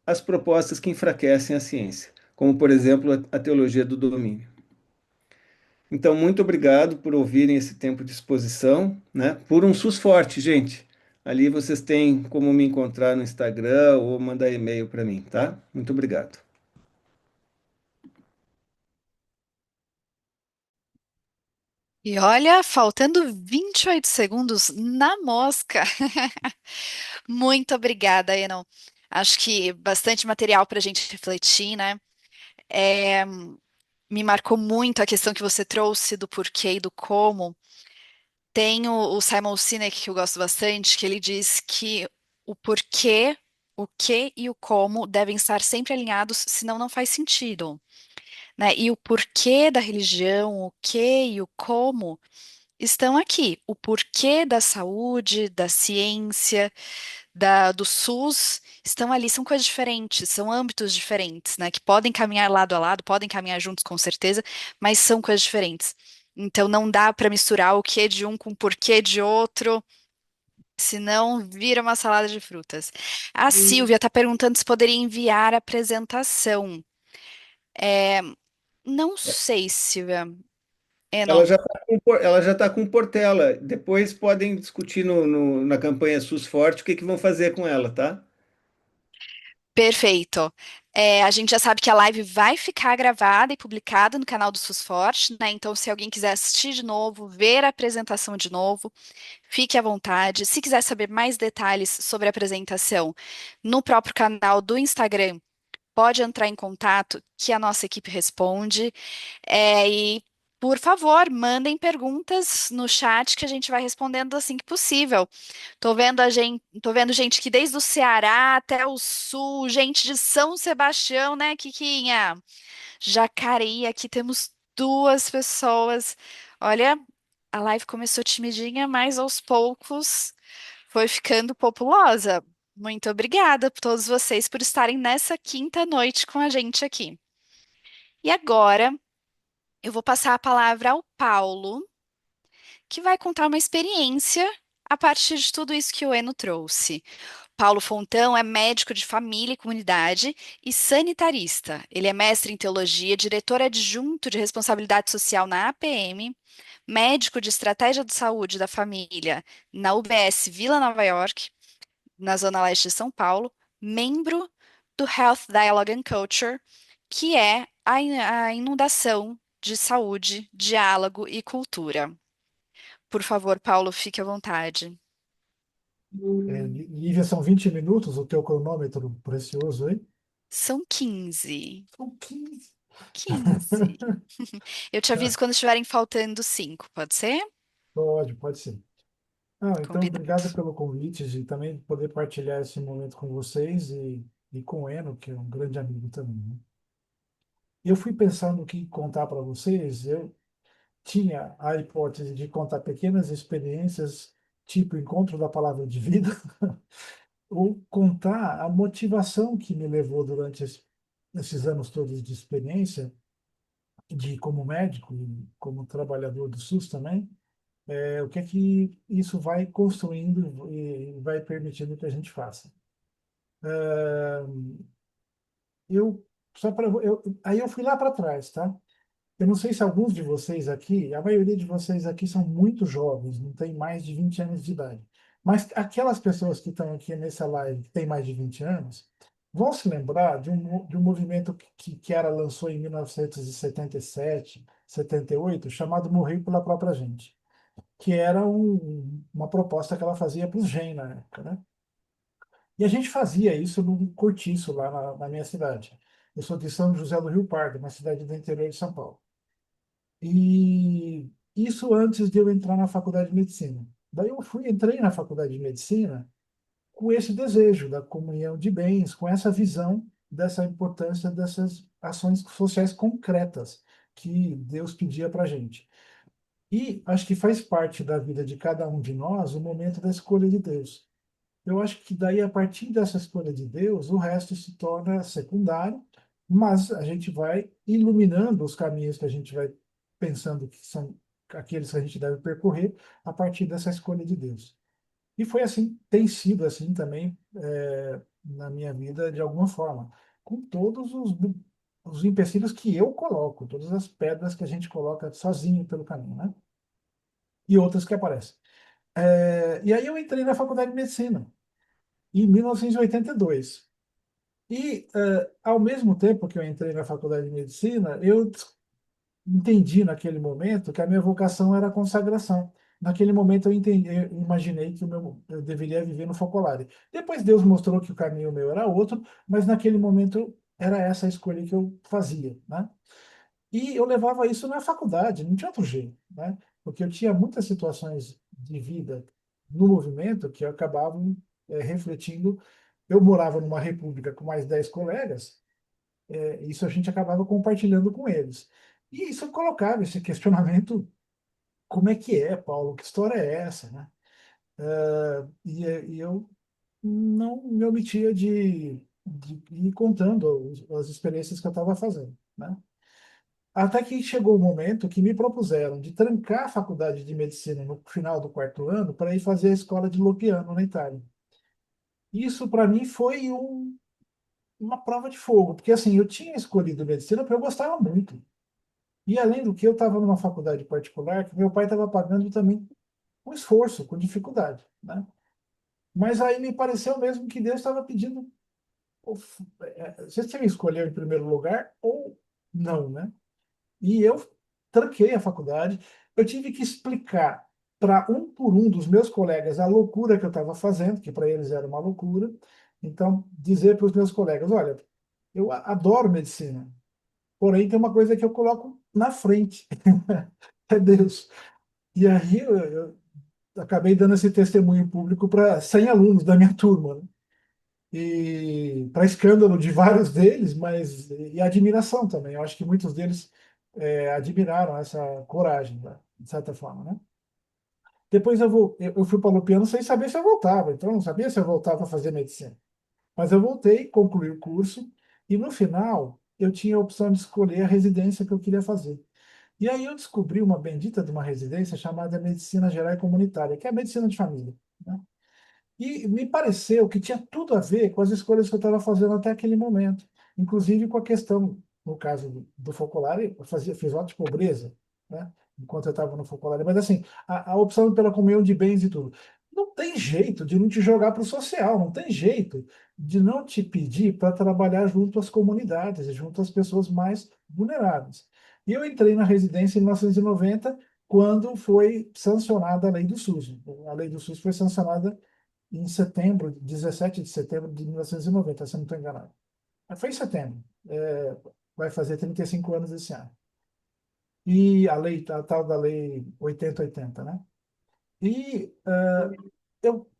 as propostas que enfraquecem a ciência, como, por exemplo, a teologia do domínio. Então, muito obrigado por ouvirem esse tempo de exposição, né? Por um SUS forte, gente. Ali vocês têm como me encontrar no Instagram ou mandar e-mail para mim, tá? Muito obrigado. E olha, faltando 28 segundos na mosca. Muito obrigada, Enon. Acho que bastante material para a gente refletir, né? É, me marcou muito a questão que você trouxe do porquê e do como. Tem o Simon Sinek, que eu gosto bastante, que ele diz que o porquê, o que e o como devem estar sempre alinhados, senão não faz sentido, né? E o porquê da religião, o que e o como estão aqui. O porquê da saúde, da ciência, do SUS estão ali, são coisas diferentes, são âmbitos diferentes, né? Que podem caminhar lado a lado, podem caminhar juntos com certeza, mas são coisas diferentes. Então não dá para misturar o que de um com o porquê de outro, senão vira uma salada de frutas. A E Silvia está perguntando se poderia enviar a apresentação. Não sei, Silvia. É, ela não. já está ela já tá com Portela. Depois podem discutir na campanha SUS Forte o que que vão fazer com ela, tá? Perfeito. A gente já sabe que a live vai ficar gravada e publicada no canal do SUSForte, né? Então, se alguém quiser assistir de novo, ver a apresentação de novo, fique à vontade. Se quiser saber mais detalhes sobre a apresentação no próprio canal do Instagram, pode entrar em contato que a nossa equipe responde. E por favor, mandem perguntas no chat que a gente vai respondendo assim que possível. Tô vendo gente que desde o Ceará até o sul, gente de São Sebastião, né, Kikinha? Jacareí, aqui temos duas pessoas. Olha, a live começou timidinha, mas aos poucos foi ficando populosa. Muito obrigada por todos vocês por estarem nessa quinta noite com a gente aqui. E agora eu vou passar a palavra ao Paulo, que vai contar uma experiência a partir de tudo isso que o Eno trouxe. Paulo Fontão é médico de família e comunidade e sanitarista. Ele é mestre em teologia, diretor adjunto de responsabilidade social na APM, médico de estratégia de saúde da família na UBS Vila Nova York, na Zona Leste de São Paulo, membro do Health Dialogue and Culture, que é a inundação de saúde, diálogo e cultura. Por favor, Paulo, fique à vontade. Lívia, são 20 minutos o teu cronômetro precioso aí? São 15. São 15. 15. Eu te aviso quando estiverem faltando 5, pode ser? Pode ser. Ah, então, obrigado Combinado. pelo convite e também poder partilhar esse momento com vocês e com o Eno, que é um grande amigo também, né? Eu fui pensando o que contar para vocês. Eu tinha a hipótese de contar pequenas experiências, tipo encontro da palavra de vida, ou contar a motivação que me levou durante esses anos todos de experiência, de como médico e como trabalhador do SUS também, o que é que isso vai construindo e vai permitindo que a gente faça. Eu só para aí eu fui lá para trás, tá? Eu não sei se alguns de vocês aqui, a maioria de vocês aqui são muito jovens, não tem mais de 20 anos de idade. Mas aquelas pessoas que estão aqui nessa live, que têm mais de 20 anos, vão se lembrar de um movimento que era lançou em 1977, 78, chamado Morrer pela Própria Gente, que era uma proposta que ela fazia para os GEM na época, né? E a gente fazia isso num cortiço lá na minha cidade. Eu sou de São José do Rio Pardo, uma cidade do interior de São Paulo. E isso antes de eu entrar na faculdade de medicina. Daí entrei na faculdade de medicina com esse desejo da comunhão de bens, com essa visão dessa importância dessas ações sociais concretas que Deus pedia para a gente. E acho que faz parte da vida de cada um de nós o momento da escolha de Deus. Eu acho que daí, a partir dessa escolha de Deus, o resto se torna secundário, mas a gente vai iluminando os caminhos que a gente vai pensando que são aqueles que a gente deve percorrer a partir dessa escolha de Deus. E foi assim, tem sido assim também na minha vida de alguma forma, com todos os empecilhos que eu coloco, todas as pedras que a gente coloca sozinho pelo caminho, né? E outras que aparecem. E aí eu entrei na faculdade de medicina em 1982. Ao mesmo tempo que eu entrei na faculdade de medicina, eu entendi naquele momento que a minha vocação era a consagração. Naquele momento eu imaginei que eu deveria viver no focolare. Depois Deus mostrou que o caminho meu era outro, mas naquele momento era essa a escolha que eu fazia, né? E eu levava isso na faculdade, não tinha outro jeito, né? Porque eu tinha muitas situações de vida no movimento que acabavam refletindo. Eu morava numa república com mais 10 colegas, isso a gente acabava compartilhando com eles. E isso colocava esse questionamento: como é que é, Paulo? Que história é essa, né? E eu não me omitia de ir contando as experiências que eu estava fazendo, né? Até que chegou o momento que me propuseram de trancar a faculdade de medicina no final do quarto ano para ir fazer a escola de Lopiano na Itália. Isso para mim foi uma prova de fogo, porque assim, eu tinha escolhido medicina porque eu gostava muito. E além do que, eu estava numa faculdade particular que meu pai estava pagando também com esforço, com dificuldade, né? Mas aí me pareceu mesmo que Deus estava pedindo, você tinha que escolher em primeiro lugar ou não, né? E eu tranquei a faculdade. Eu tive que explicar para um por um dos meus colegas a loucura que eu estava fazendo, que para eles era uma loucura. Então, dizer para os meus colegas: olha, eu adoro medicina, porém tem uma coisa que eu coloco na frente. É Deus. E aí eu acabei dando esse testemunho público para 100 alunos da minha turma, né? E para escândalo de vários deles, mas e admiração também. Eu acho que muitos deles admiraram essa coragem, né, de certa forma, né? Depois eu fui para o piano sem saber se eu voltava, então eu não sabia se eu voltava a fazer medicina. Mas eu voltei, concluí o curso, e no final eu tinha a opção de escolher a residência que eu queria fazer. E aí eu descobri uma bendita de uma residência chamada Medicina Geral e Comunitária, que é a medicina de família, né? E me pareceu que tinha tudo a ver com as escolhas que eu estava fazendo até aquele momento, inclusive com a questão, no caso do focolar, fiz voto de pobreza, né? Enquanto eu estava no focolar. Mas assim, a opção pela comunhão de bens e tudo. Não tem jeito de não te jogar para o social, não tem jeito de não te pedir para trabalhar junto às comunidades, junto às pessoas mais vulneráveis. E eu entrei na residência em 1990, quando foi sancionada a lei do SUS. A lei do SUS foi sancionada em setembro, 17 de setembro de 1990, se eu não estou enganado. Mas foi em setembro. Vai fazer 35 anos esse ano. E a tal da lei 8080, né? E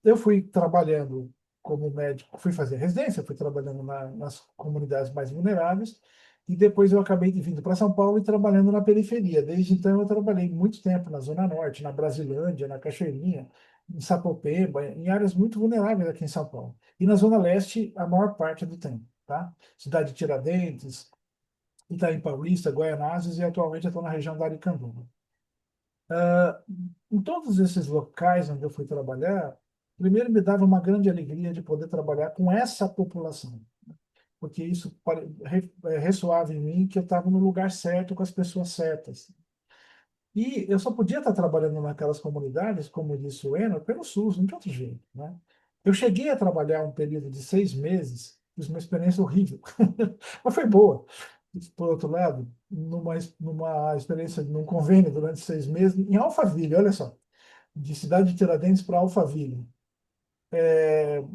eu fui trabalhando como médico, fui fazer residência, fui trabalhando nas comunidades mais vulneráveis, e depois eu acabei vindo para São Paulo e trabalhando na periferia. Desde então eu trabalhei muito tempo na Zona Norte, na Brasilândia, na Cachoeirinha, em Sapopemba, em áreas muito vulneráveis aqui em São Paulo. E na Zona Leste, a maior parte do tempo, tá? Cidade de Tiradentes, Itaim Paulista, Guaianazes, e atualmente eu estou na região da Aricanduva. Em todos esses locais onde eu fui trabalhar, primeiro me dava uma grande alegria de poder trabalhar com essa população, porque isso ressoava em mim que eu estava no lugar certo, com as pessoas certas. E eu só podia estar trabalhando naquelas comunidades, como disse o Enor, pelo SUS, não tinha outro jeito, né? Eu cheguei a trabalhar um período de 6 meses, fiz uma experiência horrível, mas foi boa. Por outro lado, numa experiência, num convênio durante 6 meses, em Alphaville, olha só, de Cidade de Tiradentes para Alphaville.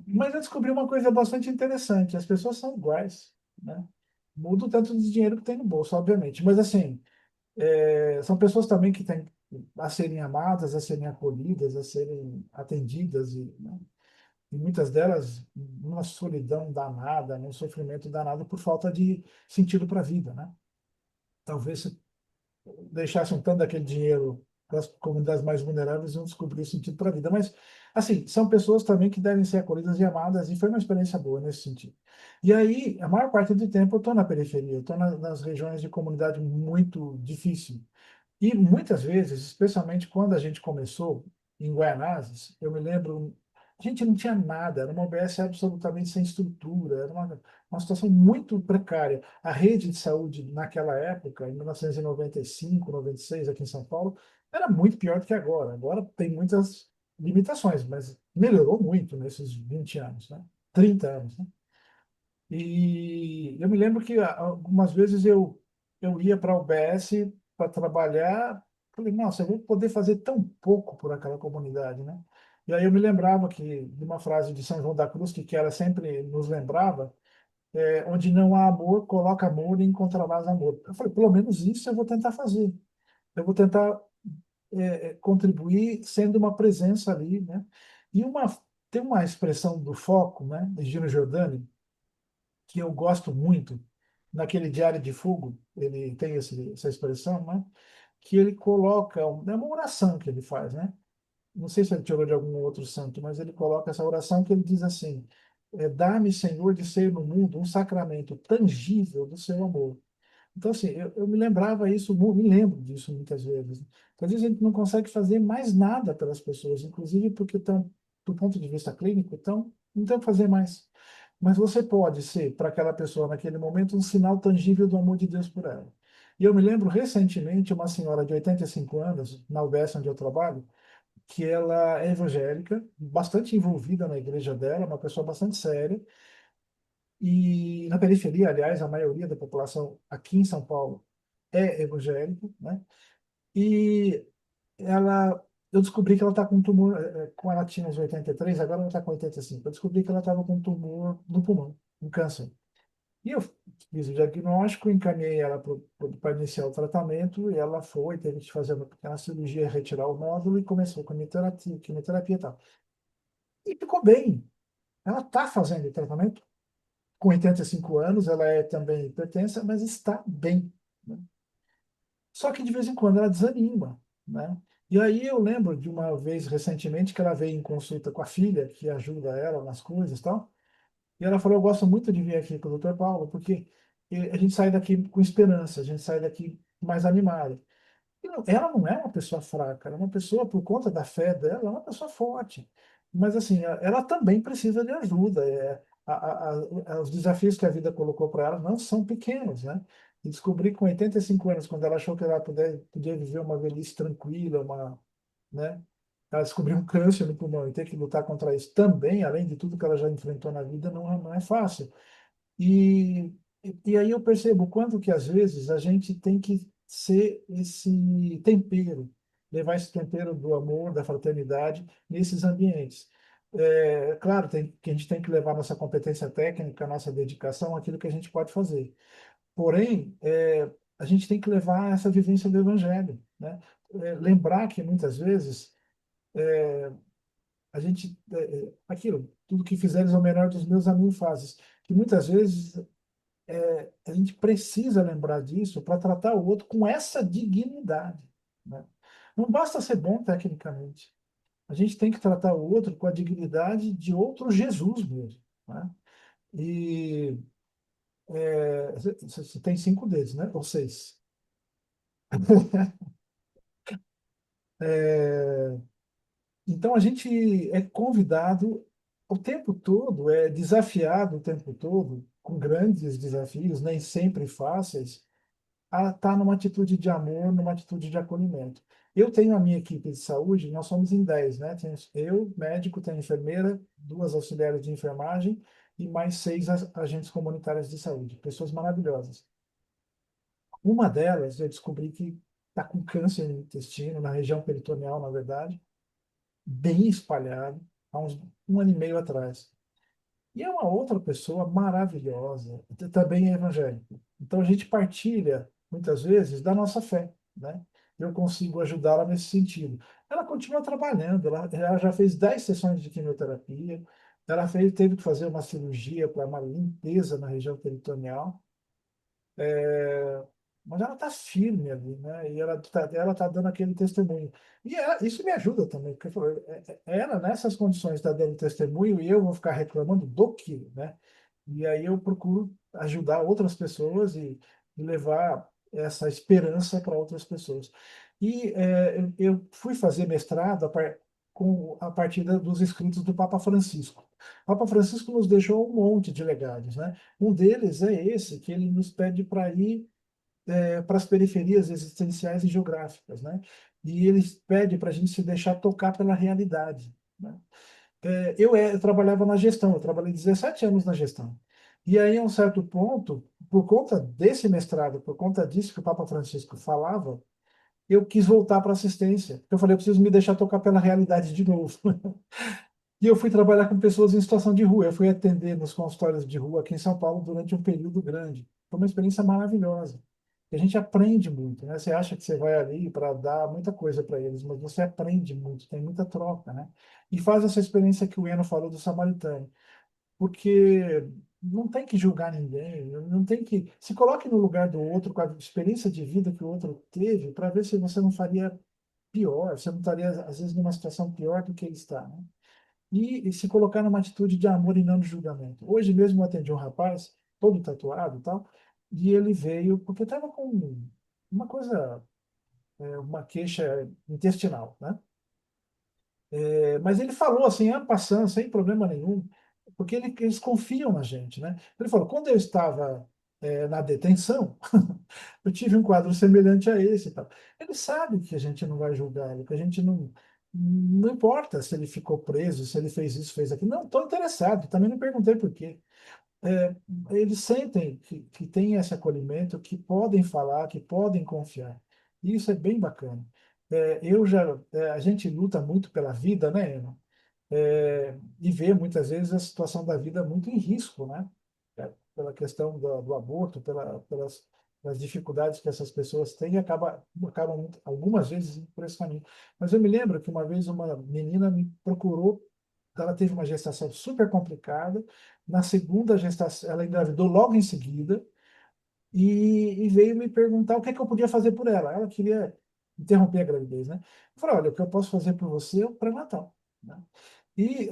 Mas eu descobri uma coisa bastante interessante: as pessoas são iguais, né? Muda o tanto de dinheiro que tem no bolso, obviamente, mas assim, são pessoas também que têm a serem amadas, a serem acolhidas, a serem atendidas, e, né? E muitas delas numa solidão danada, num sofrimento danado por falta de sentido para a vida, né? Talvez se deixasse um tanto daquele dinheiro para as comunidades mais vulneráveis, iam descobrir o sentido para a vida. Mas, assim, são pessoas também que devem ser acolhidas e amadas, e foi uma experiência boa nesse sentido. E aí, a maior parte do tempo, eu estou na periferia, eu estou nas regiões de comunidade muito difícil. E muitas vezes, especialmente quando a gente começou em Guaianazes, eu me lembro, a gente não tinha nada, era uma UBS absolutamente sem estrutura, era uma situação muito precária. A rede de saúde naquela época, em 1995, 96, aqui em São Paulo, era muito pior do que agora. Agora tem muitas limitações, mas melhorou muito nesses 20 anos, né? 30 anos, né? E eu me lembro que algumas vezes eu ia para a UBS para trabalhar. Falei, nossa, eu vou poder fazer tão pouco por aquela comunidade, né? E aí eu me lembrava de uma frase de São João da Cruz, que ela sempre nos lembrava, onde não há amor, coloca amor e encontrarás amor. Eu falei, pelo menos isso eu vou tentar fazer. Eu vou tentar contribuir sendo uma presença ali, né? E tem uma expressão do foco, né, de Gino Giordani, que eu gosto muito, naquele Diário de Fogo, ele tem essa expressão, né? Que ele coloca, é uma oração que ele faz, né? Não sei se ele tirou de algum outro santo, mas ele coloca essa oração que ele diz assim: dá-me, Senhor, de ser no mundo um sacramento tangível do seu amor. Então, assim, eu me lembrava isso, me lembro disso muitas vezes. Então, às vezes a gente não consegue fazer mais nada pelas pessoas, inclusive porque estão, do ponto de vista clínico, não tem o que fazer mais. Mas você pode ser, para aquela pessoa naquele momento, um sinal tangível do amor de Deus por ela. E eu me lembro recentemente uma senhora de 85 anos, na UBS onde eu trabalho, que ela é evangélica, bastante envolvida na igreja dela, uma pessoa bastante séria, e na periferia, aliás, a maioria da população aqui em São Paulo é evangélica, né? E eu descobri que ela está com um tumor, como ela tinha uns 83, agora ela está com 85. Eu descobri que ela estava com um tumor no pulmão, um câncer. E eu fiz o diagnóstico, encaminhei ela para iniciar o tratamento, e ela foi, teve que fazer uma pequena cirurgia, retirar o nódulo e começou com quimioterapia e tal. E ficou bem. Ela está fazendo o tratamento com 85 anos, ela é também hipertensa, mas está bem, né? Só que de vez em quando ela desanima, né? E aí eu lembro de uma vez recentemente que ela veio em consulta com a filha, que ajuda ela nas coisas e tal, e ela falou: eu gosto muito de vir aqui com o Dr. Paulo, porque a gente sai daqui com esperança, a gente sai daqui mais animado. Ela não é uma pessoa fraca, ela é uma pessoa, por conta da fé dela, ela é uma pessoa forte. Mas, assim, ela também precisa de ajuda. Os desafios que a vida colocou para ela não são pequenos, né? E descobri com 85 anos, quando ela achou que ela podia viver uma velhice tranquila, né? Ela descobriu um câncer no pulmão e ter que lutar contra isso também, além de tudo que ela já enfrentou na vida, não é fácil. E, e aí eu percebo quanto que às vezes a gente tem que ser esse tempero, levar esse tempero do amor, da fraternidade nesses ambientes. É, claro, que a gente tem que levar nossa competência técnica, nossa dedicação, aquilo que a gente pode fazer. Porém, a gente tem que levar essa vivência do evangelho, né? Lembrar que muitas vezes a gente, aquilo, tudo que fizeres ao menor dos meus amigos fazes, que muitas vezes a gente precisa lembrar disso para tratar o outro com essa dignidade, né? Não basta ser bom tecnicamente. A gente tem que tratar o outro com a dignidade de outro Jesus mesmo, né? E você tem 5 dedos, né? Ou 6. Então a gente é convidado o tempo todo, é desafiado o tempo todo, com grandes desafios, nem sempre fáceis, a estar numa atitude de amor, numa atitude de acolhimento. Eu tenho a minha equipe de saúde, nós somos em 10, né? Eu, médico, tenho enfermeira, 2 auxiliares de enfermagem e mais 6 agentes comunitários de saúde, pessoas maravilhosas. Uma delas, eu descobri que está com câncer no intestino, na região peritoneal, na verdade, bem espalhado, há uns 1 ano e meio atrás. E é uma outra pessoa maravilhosa, também é evangélica. Então a gente partilha, muitas vezes, da nossa fé, né? Eu consigo ajudá-la nesse sentido. Ela continua trabalhando, ela já fez 10 sessões de quimioterapia, teve que fazer uma cirurgia para uma limpeza na região peritoneal, mas ela está firme ali, né? E ela tá dando aquele testemunho. E isso me ajuda também, porque ela, nessas condições, está dando testemunho e eu vou ficar reclamando do quê, né? E aí eu procuro ajudar outras pessoas e levar essa esperança para outras pessoas. E eu fui fazer mestrado a partir dos escritos do Papa Francisco. O Papa Francisco nos deixou um monte de legados, né? Um deles é esse, que ele nos pede para ir para as periferias existenciais e geográficas, né? E eles pedem para a gente se deixar tocar pela realidade, né? Eu trabalhava na gestão, eu trabalhei 17 anos na gestão. E aí, a um certo ponto, por conta desse mestrado, por conta disso que o Papa Francisco falava, eu quis voltar para assistência. Eu falei, eu preciso me deixar tocar pela realidade de novo. E eu fui trabalhar com pessoas em situação de rua. Eu fui atender nos consultórios de rua aqui em São Paulo durante um período grande. Foi uma experiência maravilhosa. E a gente aprende muito, né? Você acha que você vai ali para dar muita coisa para eles, mas você aprende muito, tem muita troca, né? E faz essa experiência que o Eno falou do samaritano, porque não tem que julgar ninguém, não tem que se coloque no lugar do outro com a experiência de vida que o outro teve, para ver se você não faria pior, você não estaria às vezes numa situação pior do que ele está, né? E se colocar numa atitude de amor e não de julgamento. Hoje mesmo eu atendi um rapaz, todo tatuado e tal, e ele veio porque estava com uma coisa, uma queixa intestinal, né? Mas ele falou assim, passando, sem problema nenhum, porque eles confiam na gente, né? Ele falou, quando eu estava na detenção, eu tive um quadro semelhante a esse, e tal. Ele sabe que a gente não vai julgar ele, que a gente não importa se ele ficou preso, se ele fez isso, fez aquilo. Não, estou interessado, também não perguntei por quê. É, eles sentem que tem esse acolhimento, que podem falar, que podem confiar. E isso é bem bacana. A gente luta muito pela vida, né, Emma? E vê muitas vezes a situação da vida muito em risco, né? pela questão do aborto, pelas dificuldades que essas pessoas têm, e acabam algumas vezes indo por esse caminho. Mas eu me lembro que uma vez uma menina me procurou, ela teve uma gestação super complicada, na segunda gestação, ela engravidou logo em seguida, e veio me perguntar o que é que eu podia fazer por ela. Ela queria interromper a gravidez, né? Eu falei, olha, o que eu posso fazer por você é o pré-natal, né? E,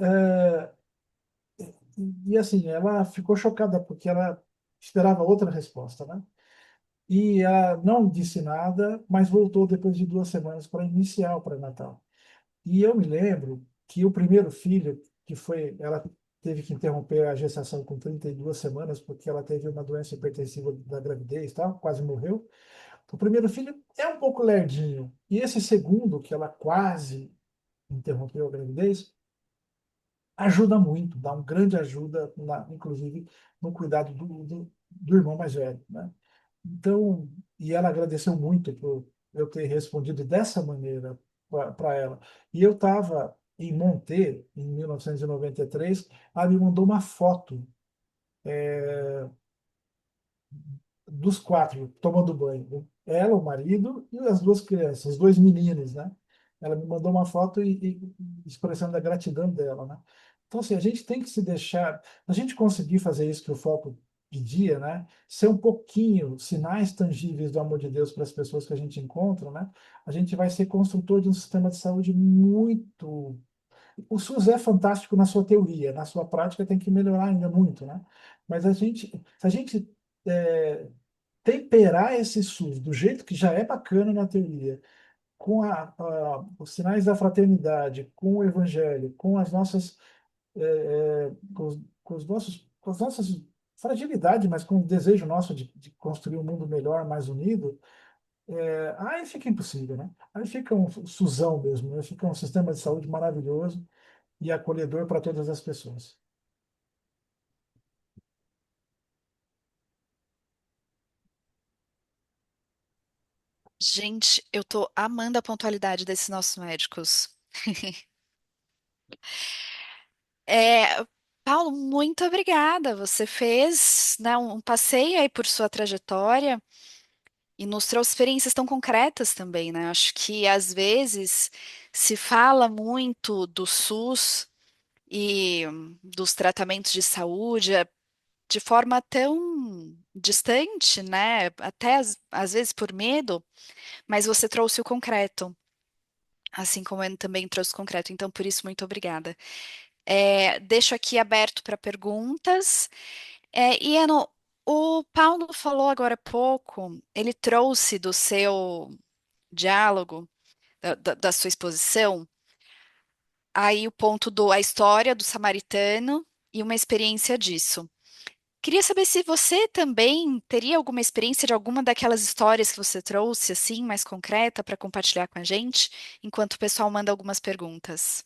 assim, ela ficou chocada porque ela esperava outra resposta, né? E ela não disse nada, mas voltou depois de 2 semanas para iniciar o pré-natal. E eu me lembro que o primeiro filho, que foi, ela teve que interromper a gestação com 32 semanas, porque ela teve uma doença hipertensiva da gravidez, tal, quase morreu. O primeiro filho é um pouco lerdinho. E esse segundo, que ela quase interrompeu a gravidez, ajuda muito, dá uma grande ajuda, inclusive, no cuidado do irmão mais velho, né? Então, e ela agradeceu muito por eu ter respondido dessa maneira para ela. E eu estava em Monte, em 1993, ela me mandou uma foto dos quatro tomando banho. Ela, o marido e as duas crianças, os dois meninos, né? Ela me mandou uma foto expressando a gratidão dela, né? Então, assim, a gente tem que se deixar, a gente conseguir fazer isso que o foco pedia, né? Ser um pouquinho sinais tangíveis do amor de Deus para as pessoas que a gente encontra, né? A gente vai ser construtor de um sistema de saúde muito. O SUS é fantástico na sua teoria, na sua prática tem que melhorar ainda muito, né? Mas se a gente é, temperar esse SUS do jeito que já é bacana na teoria, com os sinais da fraternidade, com o evangelho, com as nossas, com as nossas fragilidades, mas com o desejo nosso de construir um mundo melhor, mais unido, aí fica impossível, né? Aí fica um SUSão mesmo, né? Fica um sistema de saúde maravilhoso e acolhedor para todas as pessoas. Gente, eu tô amando a pontualidade desses nossos médicos. É, Paulo, muito obrigada. Você fez, né, um passeio aí por sua trajetória e nos trouxe experiências tão concretas também, né? Acho que às vezes se fala muito do SUS e dos tratamentos de saúde de forma tão distante, né? Até às vezes por medo, mas você trouxe o concreto, assim como eu também trouxe o concreto. Então, por isso, muito obrigada. Deixo aqui aberto para perguntas. Iano, o Paulo falou agora há pouco, ele trouxe do seu diálogo, da sua exposição, aí o ponto a história do samaritano e uma experiência disso. Queria saber se você também teria alguma experiência de alguma daquelas histórias que você trouxe, assim, mais concreta, para compartilhar com a gente, enquanto o pessoal manda algumas perguntas.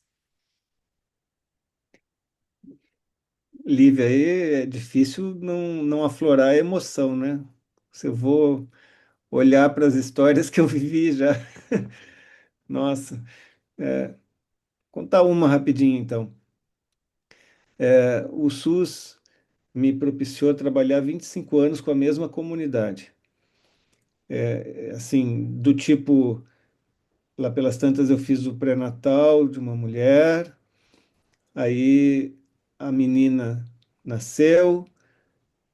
Lívia, aí é difícil não aflorar a emoção, né? Se eu vou olhar para as histórias que eu vivi já. Nossa, contar uma rapidinho então. O SUS me propiciou trabalhar 25 anos com a mesma comunidade. Assim, do tipo, lá pelas tantas eu fiz o pré-natal de uma mulher, aí a menina nasceu,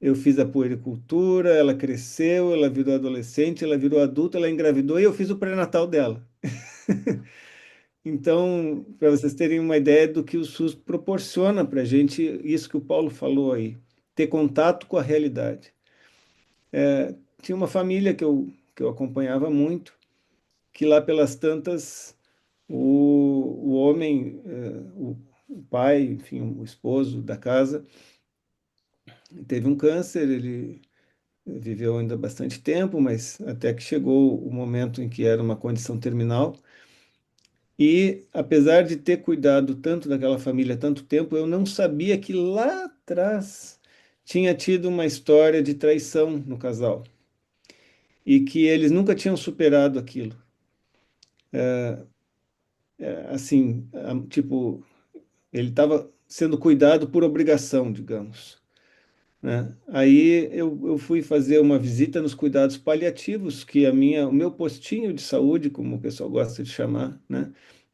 eu fiz a puericultura, ela cresceu, ela virou adolescente, ela virou adulta, ela engravidou e eu fiz o pré-natal dela. Então, para vocês terem uma ideia do que o SUS proporciona para a gente, isso que o Paulo falou aí, ter contato com a realidade. Tinha uma família que eu acompanhava muito, que lá pelas tantas, o homem, o pai, enfim, o esposo da casa, teve um câncer, ele viveu ainda bastante tempo, mas até que chegou o momento em que era uma condição terminal. E apesar de ter cuidado tanto daquela família há tanto tempo, eu não sabia que lá atrás tinha tido uma história de traição no casal e que eles nunca tinham superado aquilo. Assim, tipo, ele estava sendo cuidado por obrigação, digamos. né? Aí eu fui fazer uma visita nos cuidados paliativos, que o meu postinho de saúde, como o pessoal gosta de chamar, né?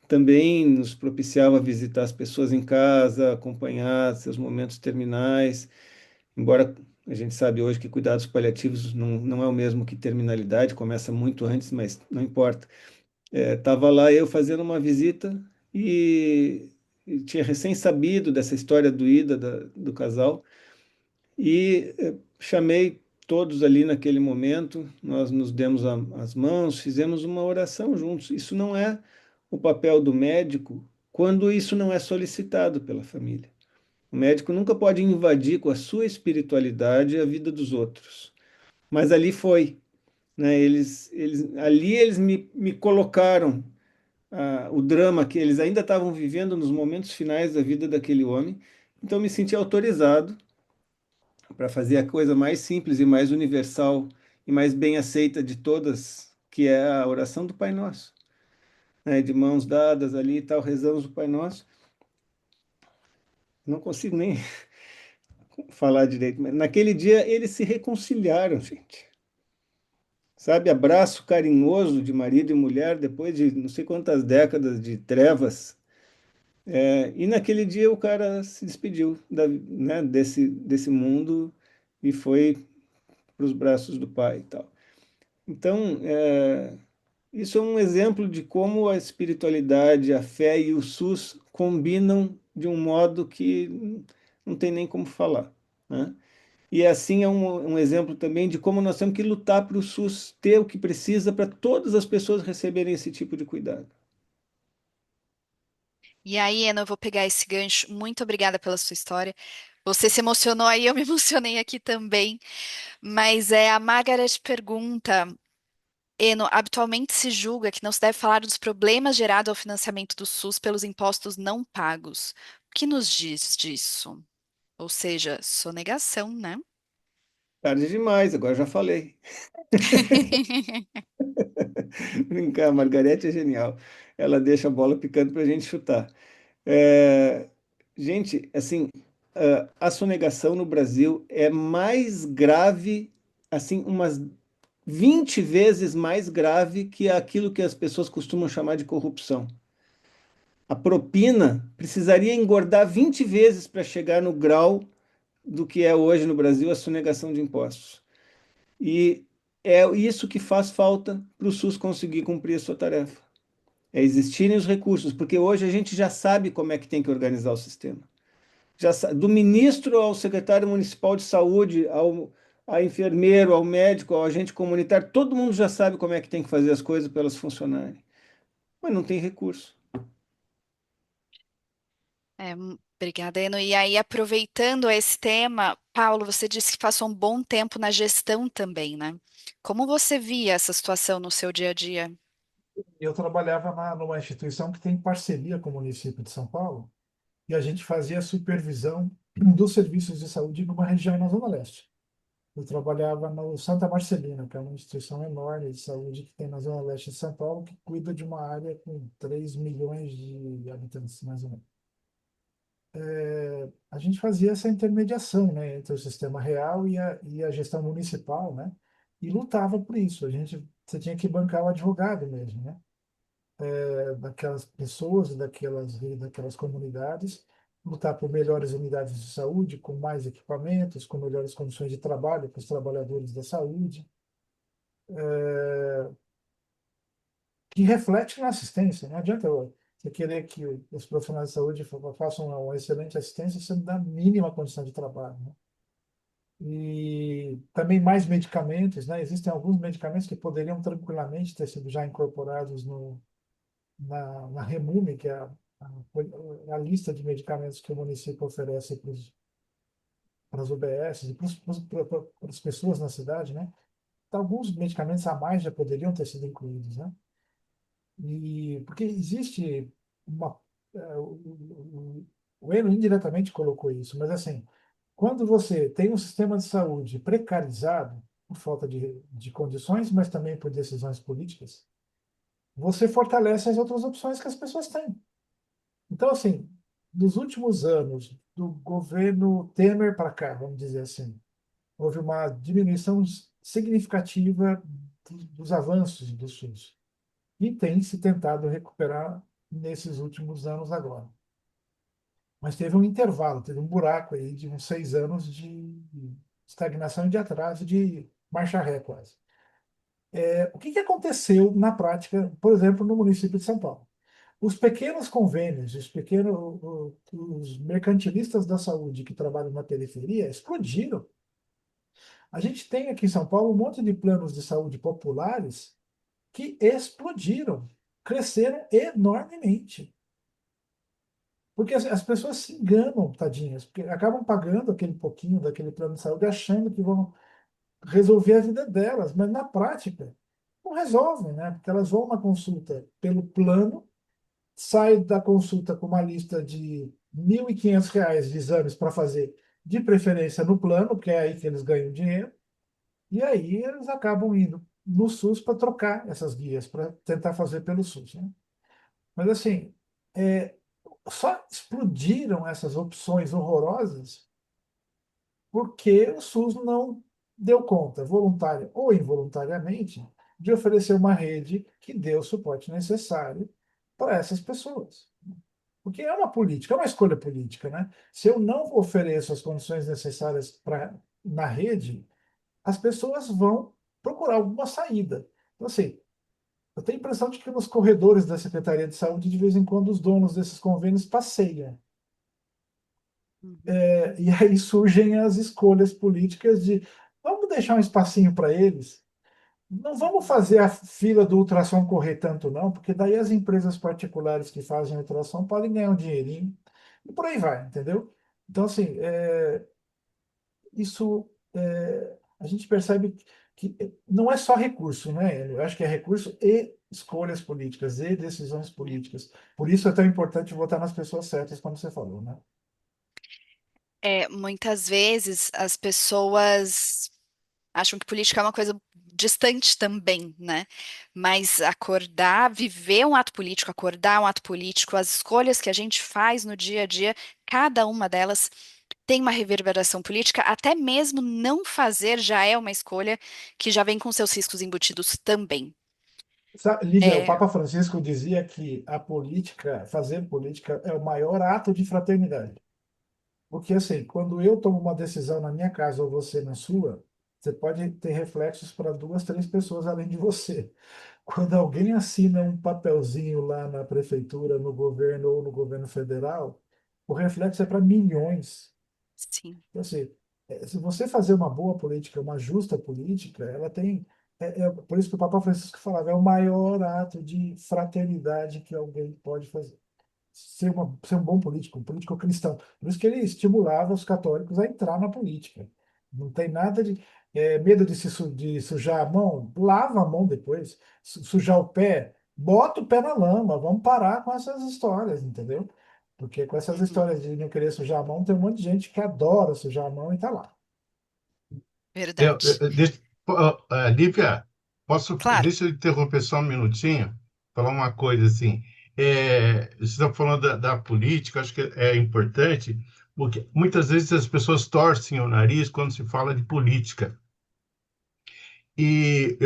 Também nos propiciava visitar as pessoas em casa, acompanhar seus momentos terminais, embora a gente sabe hoje que cuidados paliativos não é o mesmo que terminalidade, começa muito antes, mas não importa. Estava lá eu fazendo uma visita e tinha recém sabido dessa história doída do casal, e chamei todos ali naquele momento, nós nos demos as mãos, fizemos uma oração juntos. Isso não é o papel do médico quando isso não é solicitado pela família. O médico nunca pode invadir com a sua espiritualidade a vida dos outros. Mas ali foi, né? Ali eles me colocaram o drama que eles ainda estavam vivendo nos momentos finais da vida daquele homem. Então eu me senti autorizado para fazer a coisa mais simples e mais universal e mais bem aceita de todas, que é a oração do Pai Nosso, né? De mãos dadas ali e tal, rezamos o Pai Nosso. Não consigo nem falar direito, mas naquele dia eles se reconciliaram, gente. Sabe, abraço carinhoso de marido e mulher depois de não sei quantas décadas de trevas. E naquele dia o cara se despediu né, desse mundo e foi para os braços do pai e tal. Então, isso é um exemplo de como a espiritualidade, a fé e o SUS combinam de um modo que não tem nem como falar, né? E assim é um exemplo também de como nós temos que lutar para o SUS ter o que precisa para todas as pessoas receberem esse tipo de cuidado. E aí, Ana, eu vou pegar esse gancho. Muito obrigada pela sua história. Você se emocionou aí, eu me emocionei aqui também. Mas a Margaret pergunta, Eno, habitualmente se julga que não se deve falar dos problemas gerados ao financiamento do SUS pelos impostos não pagos. O que nos diz disso? Ou seja, sonegação, né? Tarde demais, agora já falei. Brincar, a Margarete é genial. Ela deixa a bola picando para a gente chutar. É, gente, assim, a sonegação no Brasil é mais grave, assim, umas 20 vezes mais grave que aquilo que as pessoas costumam chamar de corrupção. A propina precisaria engordar 20 vezes para chegar no grau do que é hoje no Brasil a sonegação de impostos. E é isso que faz falta para o SUS conseguir cumprir a sua tarefa. É existirem os recursos, porque hoje a gente já sabe como é que tem que organizar o sistema. Do ministro ao secretário municipal de saúde, ao enfermeiro, ao médico, ao agente comunitário, todo mundo já sabe como é que tem que fazer as coisas para elas funcionarem. Mas não tem recurso. Obrigada, Eno. E aí, aproveitando esse tema, Paulo, você disse que passou um bom tempo na gestão também, né? Como você via essa situação no seu dia a dia? Eu trabalhava numa instituição que tem parceria com o município de São Paulo e a gente fazia a supervisão dos serviços de saúde numa região na Zona Leste. Eu trabalhava no Santa Marcelina, que é uma instituição enorme de saúde que tem na Zona Leste de São Paulo, que cuida de uma área com 3 milhões de habitantes, mais ou menos. A gente fazia essa intermediação, né, entre o sistema real e a gestão municipal, né, e lutava por isso. Você tinha que bancar o advogado mesmo, né, daquelas pessoas, daquelas comunidades, lutar por melhores unidades de saúde, com mais equipamentos, com melhores condições de trabalho para os trabalhadores da saúde, que reflete na assistência. Não adianta você querer que os profissionais de saúde façam uma excelente assistência, você não dá a mínima condição de trabalho, né? E também mais medicamentos, né? Existem alguns medicamentos que poderiam tranquilamente ter sido já incorporados na REMUME, que é a lista de medicamentos que o município oferece para as UBS e para as pessoas na cidade, né? Então, alguns medicamentos a mais já poderiam ter sido incluídos, né? E porque existe uma o Eno indiretamente colocou isso, mas assim, quando você tem um sistema de saúde precarizado por falta de condições, mas também por decisões políticas, você fortalece as outras opções que as pessoas têm. Então, assim, nos últimos anos, do governo Temer para cá, vamos dizer assim, houve uma diminuição significativa dos avanços do SUS. E tem se tentado recuperar nesses últimos anos agora. Mas teve um intervalo, teve um buraco aí de uns 6 anos de estagnação e de atraso, de marcha ré quase. O que que aconteceu na prática, por exemplo, no município de São Paulo? Os pequenos convênios, os mercantilistas da saúde que trabalham na periferia explodiram. A gente tem aqui em São Paulo um monte de planos de saúde populares que explodiram, cresceram enormemente. Porque as pessoas se enganam, tadinhas, porque acabam pagando aquele pouquinho daquele plano de saúde achando que vão resolver a vida delas, mas na prática não resolvem, né? Porque elas vão na consulta pelo plano, saem da consulta com uma lista de R$ 1.500 de exames para fazer, de preferência no plano, porque é aí que eles ganham dinheiro, e aí eles acabam indo no SUS para trocar essas guias, para tentar fazer pelo SUS, né? Mas assim, é, só explodiram essas opções horrorosas porque o SUS não deu conta, voluntária ou involuntariamente, de oferecer uma rede que dê o suporte necessário para essas pessoas. Porque é uma política, é uma escolha política, né? Se eu não ofereço as condições necessárias na rede, as pessoas vão procurar alguma saída. Então, assim, eu tenho a impressão de que nos corredores da Secretaria de Saúde, de vez em quando, os donos desses convênios passeiam. Uhum. E aí surgem as escolhas políticas de vamos deixar um espacinho para eles, não vamos Uhum. fazer a fila do ultrassom correr tanto não, porque daí as empresas particulares que fazem ultrassom podem ganhar um dinheirinho e por aí vai, entendeu? Então, assim, a gente percebe que não é só recurso, né? Eu acho que é recurso e escolhas políticas e decisões políticas. Por isso é tão importante votar nas pessoas certas, como você falou, né? Muitas vezes as pessoas acham que política é uma coisa distante também, né? Mas acordar, viver um ato político, acordar um ato político, as escolhas que a gente faz no dia a dia, cada uma delas tem uma reverberação política, até mesmo não fazer já é uma escolha que já vem com seus riscos embutidos também. Lívia, o É, Papa Francisco dizia que a política, fazer política é o maior ato de fraternidade. Porque, assim, quando eu tomo uma decisão na minha casa ou você na sua, você pode ter reflexos para duas, três pessoas além de você. Quando alguém assina um papelzinho lá na prefeitura, no governo ou no governo federal, o reflexo é para milhões. sim. Então, assim, se você fazer uma boa política, uma justa política, ela tem. Por isso que o Papa Francisco falava, é o maior ato de fraternidade que alguém pode fazer. Ser um bom político, um político cristão. Por isso que ele estimulava os católicos a entrar na política. Não tem nada de medo de, de sujar a mão, lava a mão depois, sujar o pé, bota o pé na lama, vamos parar com essas histórias, entendeu? Porque com essas Uhum. histórias de não querer sujar a mão, tem um monte de gente que adora sujar a mão e tá lá. Verdade. Lívia, posso, Claro. deixa eu interromper só um minutinho, falar uma coisa assim. Você está falando da política, acho que é importante, porque muitas vezes as pessoas torcem o nariz quando se fala de política. E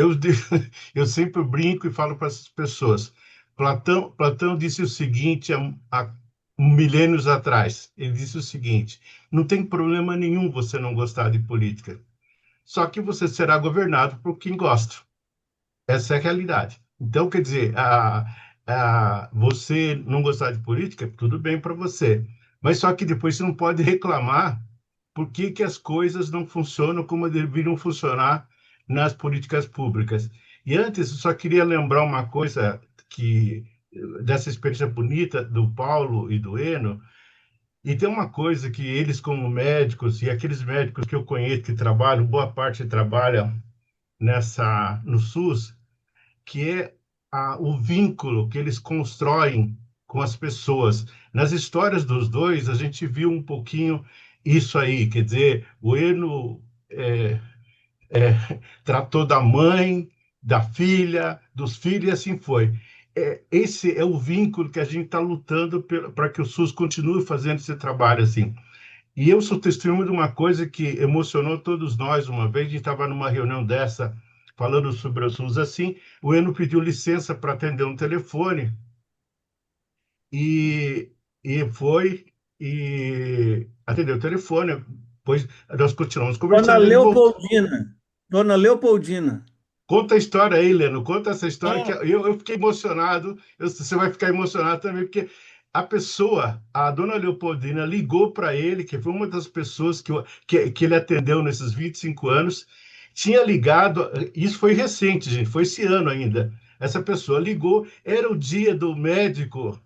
eu sempre brinco e falo para essas pessoas. Platão disse o seguinte há milênios atrás. Ele disse o seguinte: não tem problema nenhum você não gostar de política. Só que você será governado por quem gosta. Essa é a realidade. Então, quer dizer, você não gostar de política, tudo bem para você. Mas só que depois você não pode reclamar por que as coisas não funcionam como deveriam funcionar nas políticas públicas. E antes, eu só queria lembrar uma coisa que dessa experiência bonita do Paulo e do Eno, e tem uma coisa que eles, como médicos, e aqueles médicos que eu conheço que trabalham, boa parte trabalham no SUS, que é o vínculo que eles constroem com as pessoas. Nas histórias dos dois, a gente viu um pouquinho isso aí, quer dizer, o Eno tratou da mãe, da filha, dos filhos, e assim foi. esse é o vínculo que a gente está lutando para que o SUS continue fazendo esse trabalho assim. E eu sou testemunho de uma coisa que emocionou todos nós uma vez. A gente estava numa reunião dessa, falando sobre o SUS assim. O Eno pediu licença para atender um telefone e, e foi e atendeu o telefone. Depois nós continuamos Dona conversando. Ele voltou. Leopoldina. Dona Leopoldina. Conta a história aí, Leno. Conta essa história que Ah, eu fiquei emocionado. Você vai ficar emocionado também, porque a pessoa, a dona Leopoldina, ligou para ele, que foi uma das pessoas que ele atendeu nesses 25 anos, tinha ligado, isso foi recente, gente, foi esse ano ainda. Essa pessoa ligou, era o dia do médico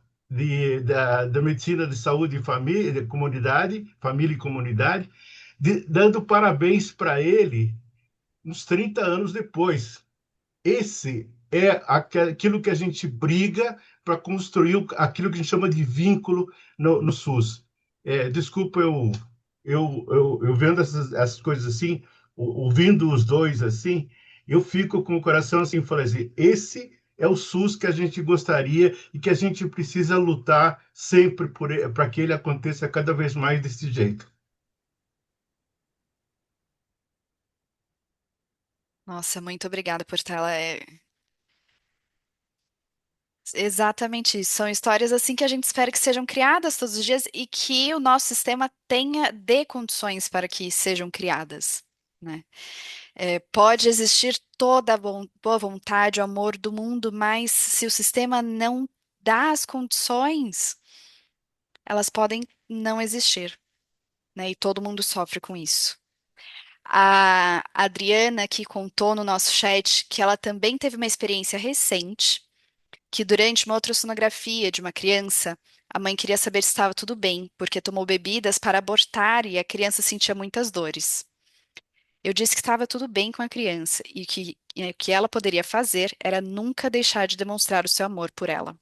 da medicina de saúde e família, de comunidade, família e comunidade, dando parabéns para ele uns 30 anos depois. Esse é aquilo que a gente briga para construir aquilo que a gente chama de vínculo no SUS. Desculpa, eu vendo essas coisas assim, ouvindo os dois assim, eu fico com o coração assim, falando assim, esse é o SUS que a gente gostaria e que a gente precisa lutar sempre para que ele aconteça cada vez mais desse jeito. Nossa, muito obrigada por tê-la. Exatamente isso. São histórias assim que a gente espera que sejam criadas todos os dias e que o nosso sistema tenha dê condições para que sejam criadas, né? Pode existir toda a boa vontade, o amor do mundo, mas se o sistema não dá as condições, elas podem não existir, né? E todo mundo sofre com isso. A Adriana que contou no nosso chat que ela também teve uma experiência recente que durante uma ultrassonografia de uma criança, a mãe queria saber se estava tudo bem, porque tomou bebidas para abortar e a criança sentia muitas dores. Eu disse que estava tudo bem com a criança e o que ela poderia fazer era nunca deixar de demonstrar o seu amor por ela.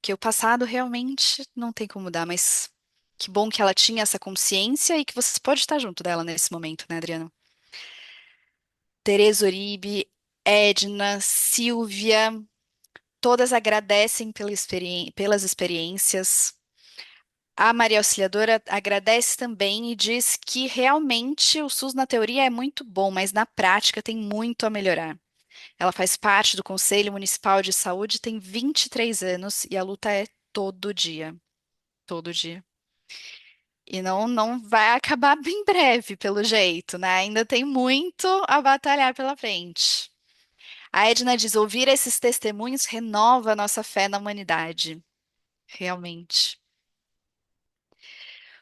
Que o passado realmente não tem como mudar, mas que bom que ela tinha essa consciência e que você pode estar junto dela nesse momento, né, Adriana? Tereza Uribe, Edna, Silvia, todas agradecem pelas experiências. A Maria Auxiliadora agradece também e diz que realmente o SUS na teoria é muito bom, mas na prática tem muito a melhorar. Ela faz parte do Conselho Municipal de Saúde, tem 23 anos e a luta é todo dia, todo dia. E não vai acabar bem breve, pelo jeito, né? Ainda tem muito a batalhar pela frente. A Edna diz: ouvir esses testemunhos renova a nossa fé na humanidade. Realmente.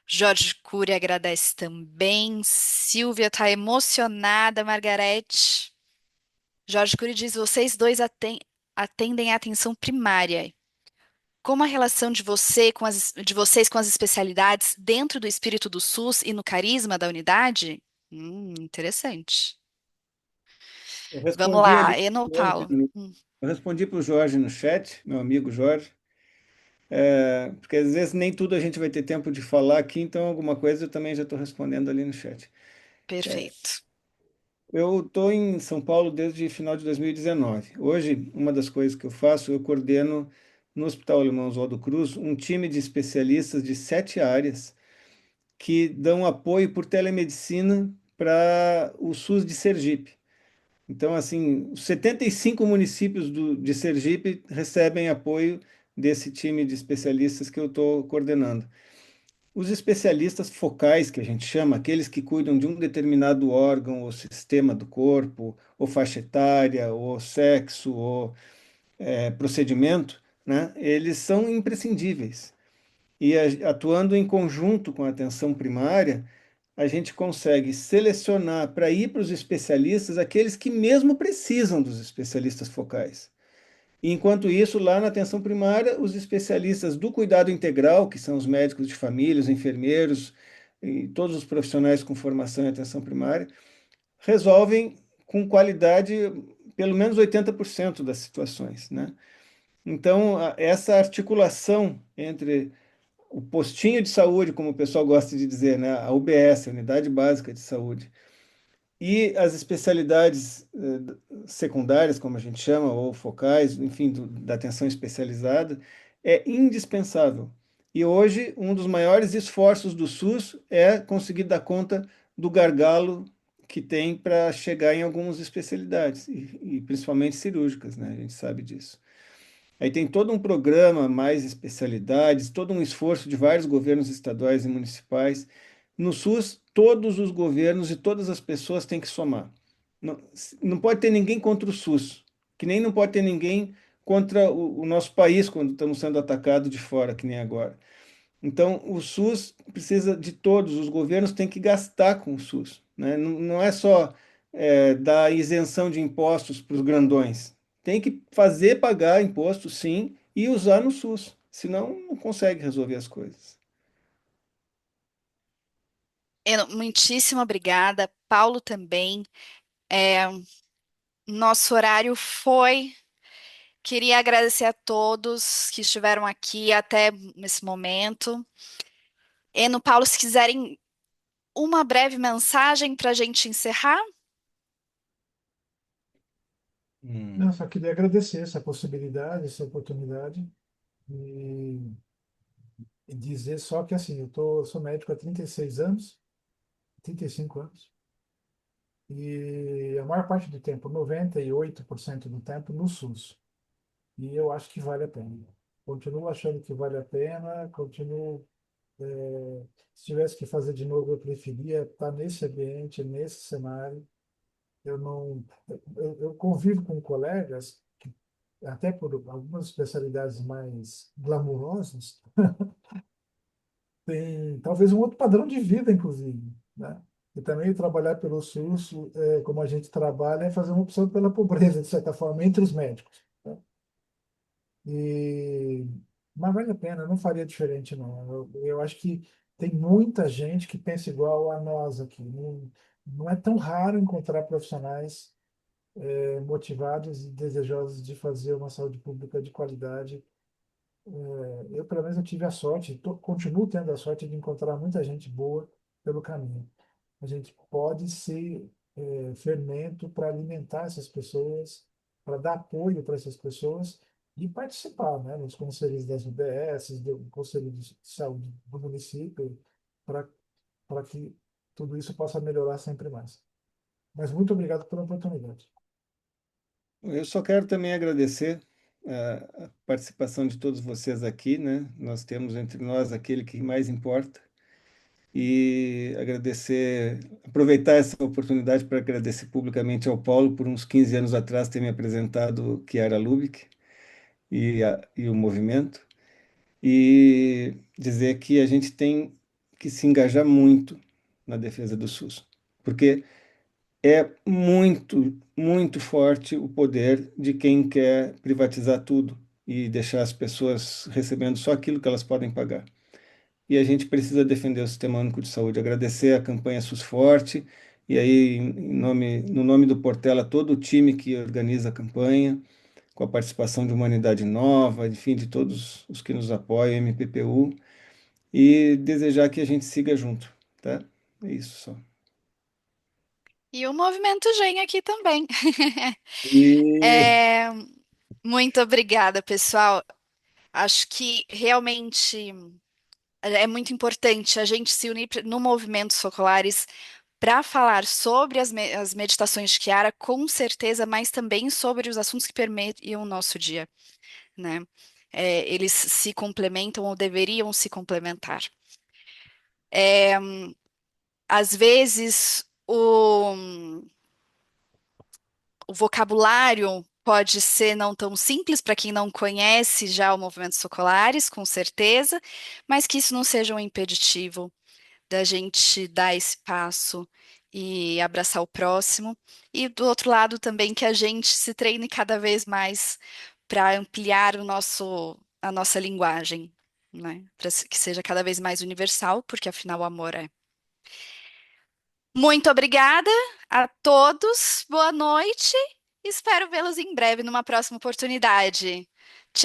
Jorge Cury agradece também. Silvia está emocionada, Margarete. Jorge Cury diz: vocês dois atendem a atenção primária. Como a relação de vocês com as especialidades dentro do espírito do SUS e no carisma da unidade? Interessante. eu Vamos respondi ali lá, Eno pro Paulo. Jorge, eu respondi para o Jorge no chat, meu amigo Jorge, porque às vezes nem tudo a gente vai ter tempo de falar aqui, então alguma coisa eu também já estou respondendo ali no chat. Perfeito. Eu estou em São Paulo desde final de 2019. Hoje, uma das coisas que eu faço, eu coordeno no Hospital Alemão Oswaldo Cruz um time de especialistas de 7 áreas que dão apoio por telemedicina para o SUS de Sergipe. Então, assim, os 75 municípios de Sergipe recebem apoio desse time de especialistas que eu estou coordenando. Os especialistas focais, que a gente chama, aqueles que cuidam de um determinado órgão ou sistema do corpo, ou faixa etária, ou sexo, ou procedimento, né? Eles são imprescindíveis. E atuando em conjunto com a atenção primária, a gente consegue selecionar para ir para os especialistas aqueles que mesmo precisam dos especialistas focais. E enquanto isso, lá na atenção primária, os especialistas do cuidado integral, que são os médicos de família, os enfermeiros e todos os profissionais com formação em atenção primária, resolvem com qualidade pelo menos 80% das situações, né? Então, essa articulação entre o postinho de saúde, como o pessoal gosta de dizer, né? A UBS, a Unidade Básica de Saúde, E as especialidades secundárias, como a gente chama, ou focais, enfim, da atenção especializada, é indispensável. E hoje, um dos maiores esforços do SUS é conseguir dar conta do gargalo que tem para chegar em algumas especialidades, e principalmente cirúrgicas, né? A gente sabe disso. Aí tem todo um programa, mais especialidades, todo um esforço de vários governos estaduais e municipais. No SUS, todos os governos e todas as pessoas têm que somar. Não, não pode ter ninguém contra o SUS, que nem não pode ter ninguém contra o nosso país quando estamos sendo atacados de fora, que nem agora. Então, o SUS precisa de todos, os governos têm que gastar com o SUS, né? Não, não é só dar isenção de impostos para os grandões. Tem que fazer pagar imposto, sim, e usar no SUS, senão não consegue resolver as coisas. Muitíssimo obrigada. Paulo também. É, nosso horário foi. Queria agradecer a todos que estiveram aqui até nesse momento. Eno, Paulo, se quiserem uma breve mensagem para a gente encerrar. Não, Hum, só queria agradecer essa possibilidade, essa oportunidade e, e dizer só que assim, sou médico há 36 anos, 35 anos, e a maior parte do tempo, 98% do tempo, no SUS. E eu acho que vale a pena. Continuo achando que vale a pena, continuo. Se tivesse que fazer de novo, eu preferia estar nesse ambiente, nesse cenário. Eu não, eu convivo com colegas que, até por algumas especialidades mais glamourosas, tem talvez um outro padrão de vida, inclusive, né? E também trabalhar pelo SUS, como a gente trabalha, é fazer uma opção pela pobreza, de certa forma, entre os médicos, né? E, mas vale a pena, eu não faria diferente, não. Eu acho que tem muita gente que pensa igual a nós aqui. Não, não é tão raro encontrar profissionais motivados e desejosos de fazer uma saúde pública de qualidade. Eu, pelo menos, eu tive a sorte, continuo tendo a sorte de encontrar muita gente boa pelo caminho. A gente pode ser fermento para alimentar essas pessoas, para dar apoio para essas pessoas e participar, né, nos conselhos das UBS, do Conselho de Saúde do município, para que tudo isso possa melhorar sempre mais. Mas muito obrigado pela oportunidade. eu só quero também agradecer a participação de todos vocês aqui, né? Nós temos entre nós aquele que mais importa, e agradecer, aproveitar essa oportunidade para agradecer publicamente ao Paulo por uns 15 anos atrás ter me apresentado o que era a Lubick e o movimento, e dizer que a gente tem que se engajar muito na defesa do SUS, porque é muito, muito forte o poder de quem quer privatizar tudo e deixar as pessoas recebendo só aquilo que elas podem pagar. E a gente precisa defender o Sistema Único de Saúde. Agradecer a campanha SUS Forte, e aí, no nome do Portela, todo o time que organiza a campanha, com a participação de Humanidade Nova, enfim, de todos os que nos apoiam, MPPU, e desejar que a gente siga junto, tá? É isso só. E o Movimento Gen aqui também. E É, muito obrigada, pessoal. Acho que realmente é muito importante a gente se unir no movimento Socolares para falar sobre as meditações de Chiara, com certeza, mas também sobre os assuntos que permeiam o nosso dia, né? Eles se complementam ou deveriam se complementar. Às vezes, o vocabulário pode ser não tão simples para quem não conhece já o movimento Socolares, com certeza, mas que isso não seja um impeditivo da gente dar esse passo e abraçar o próximo. E do outro lado também que a gente se treine cada vez mais para ampliar a nossa linguagem, né? Para que seja cada vez mais universal, porque afinal o amor é. Muito obrigada a todos, boa noite. Espero vê-los em breve numa próxima oportunidade. Tchau.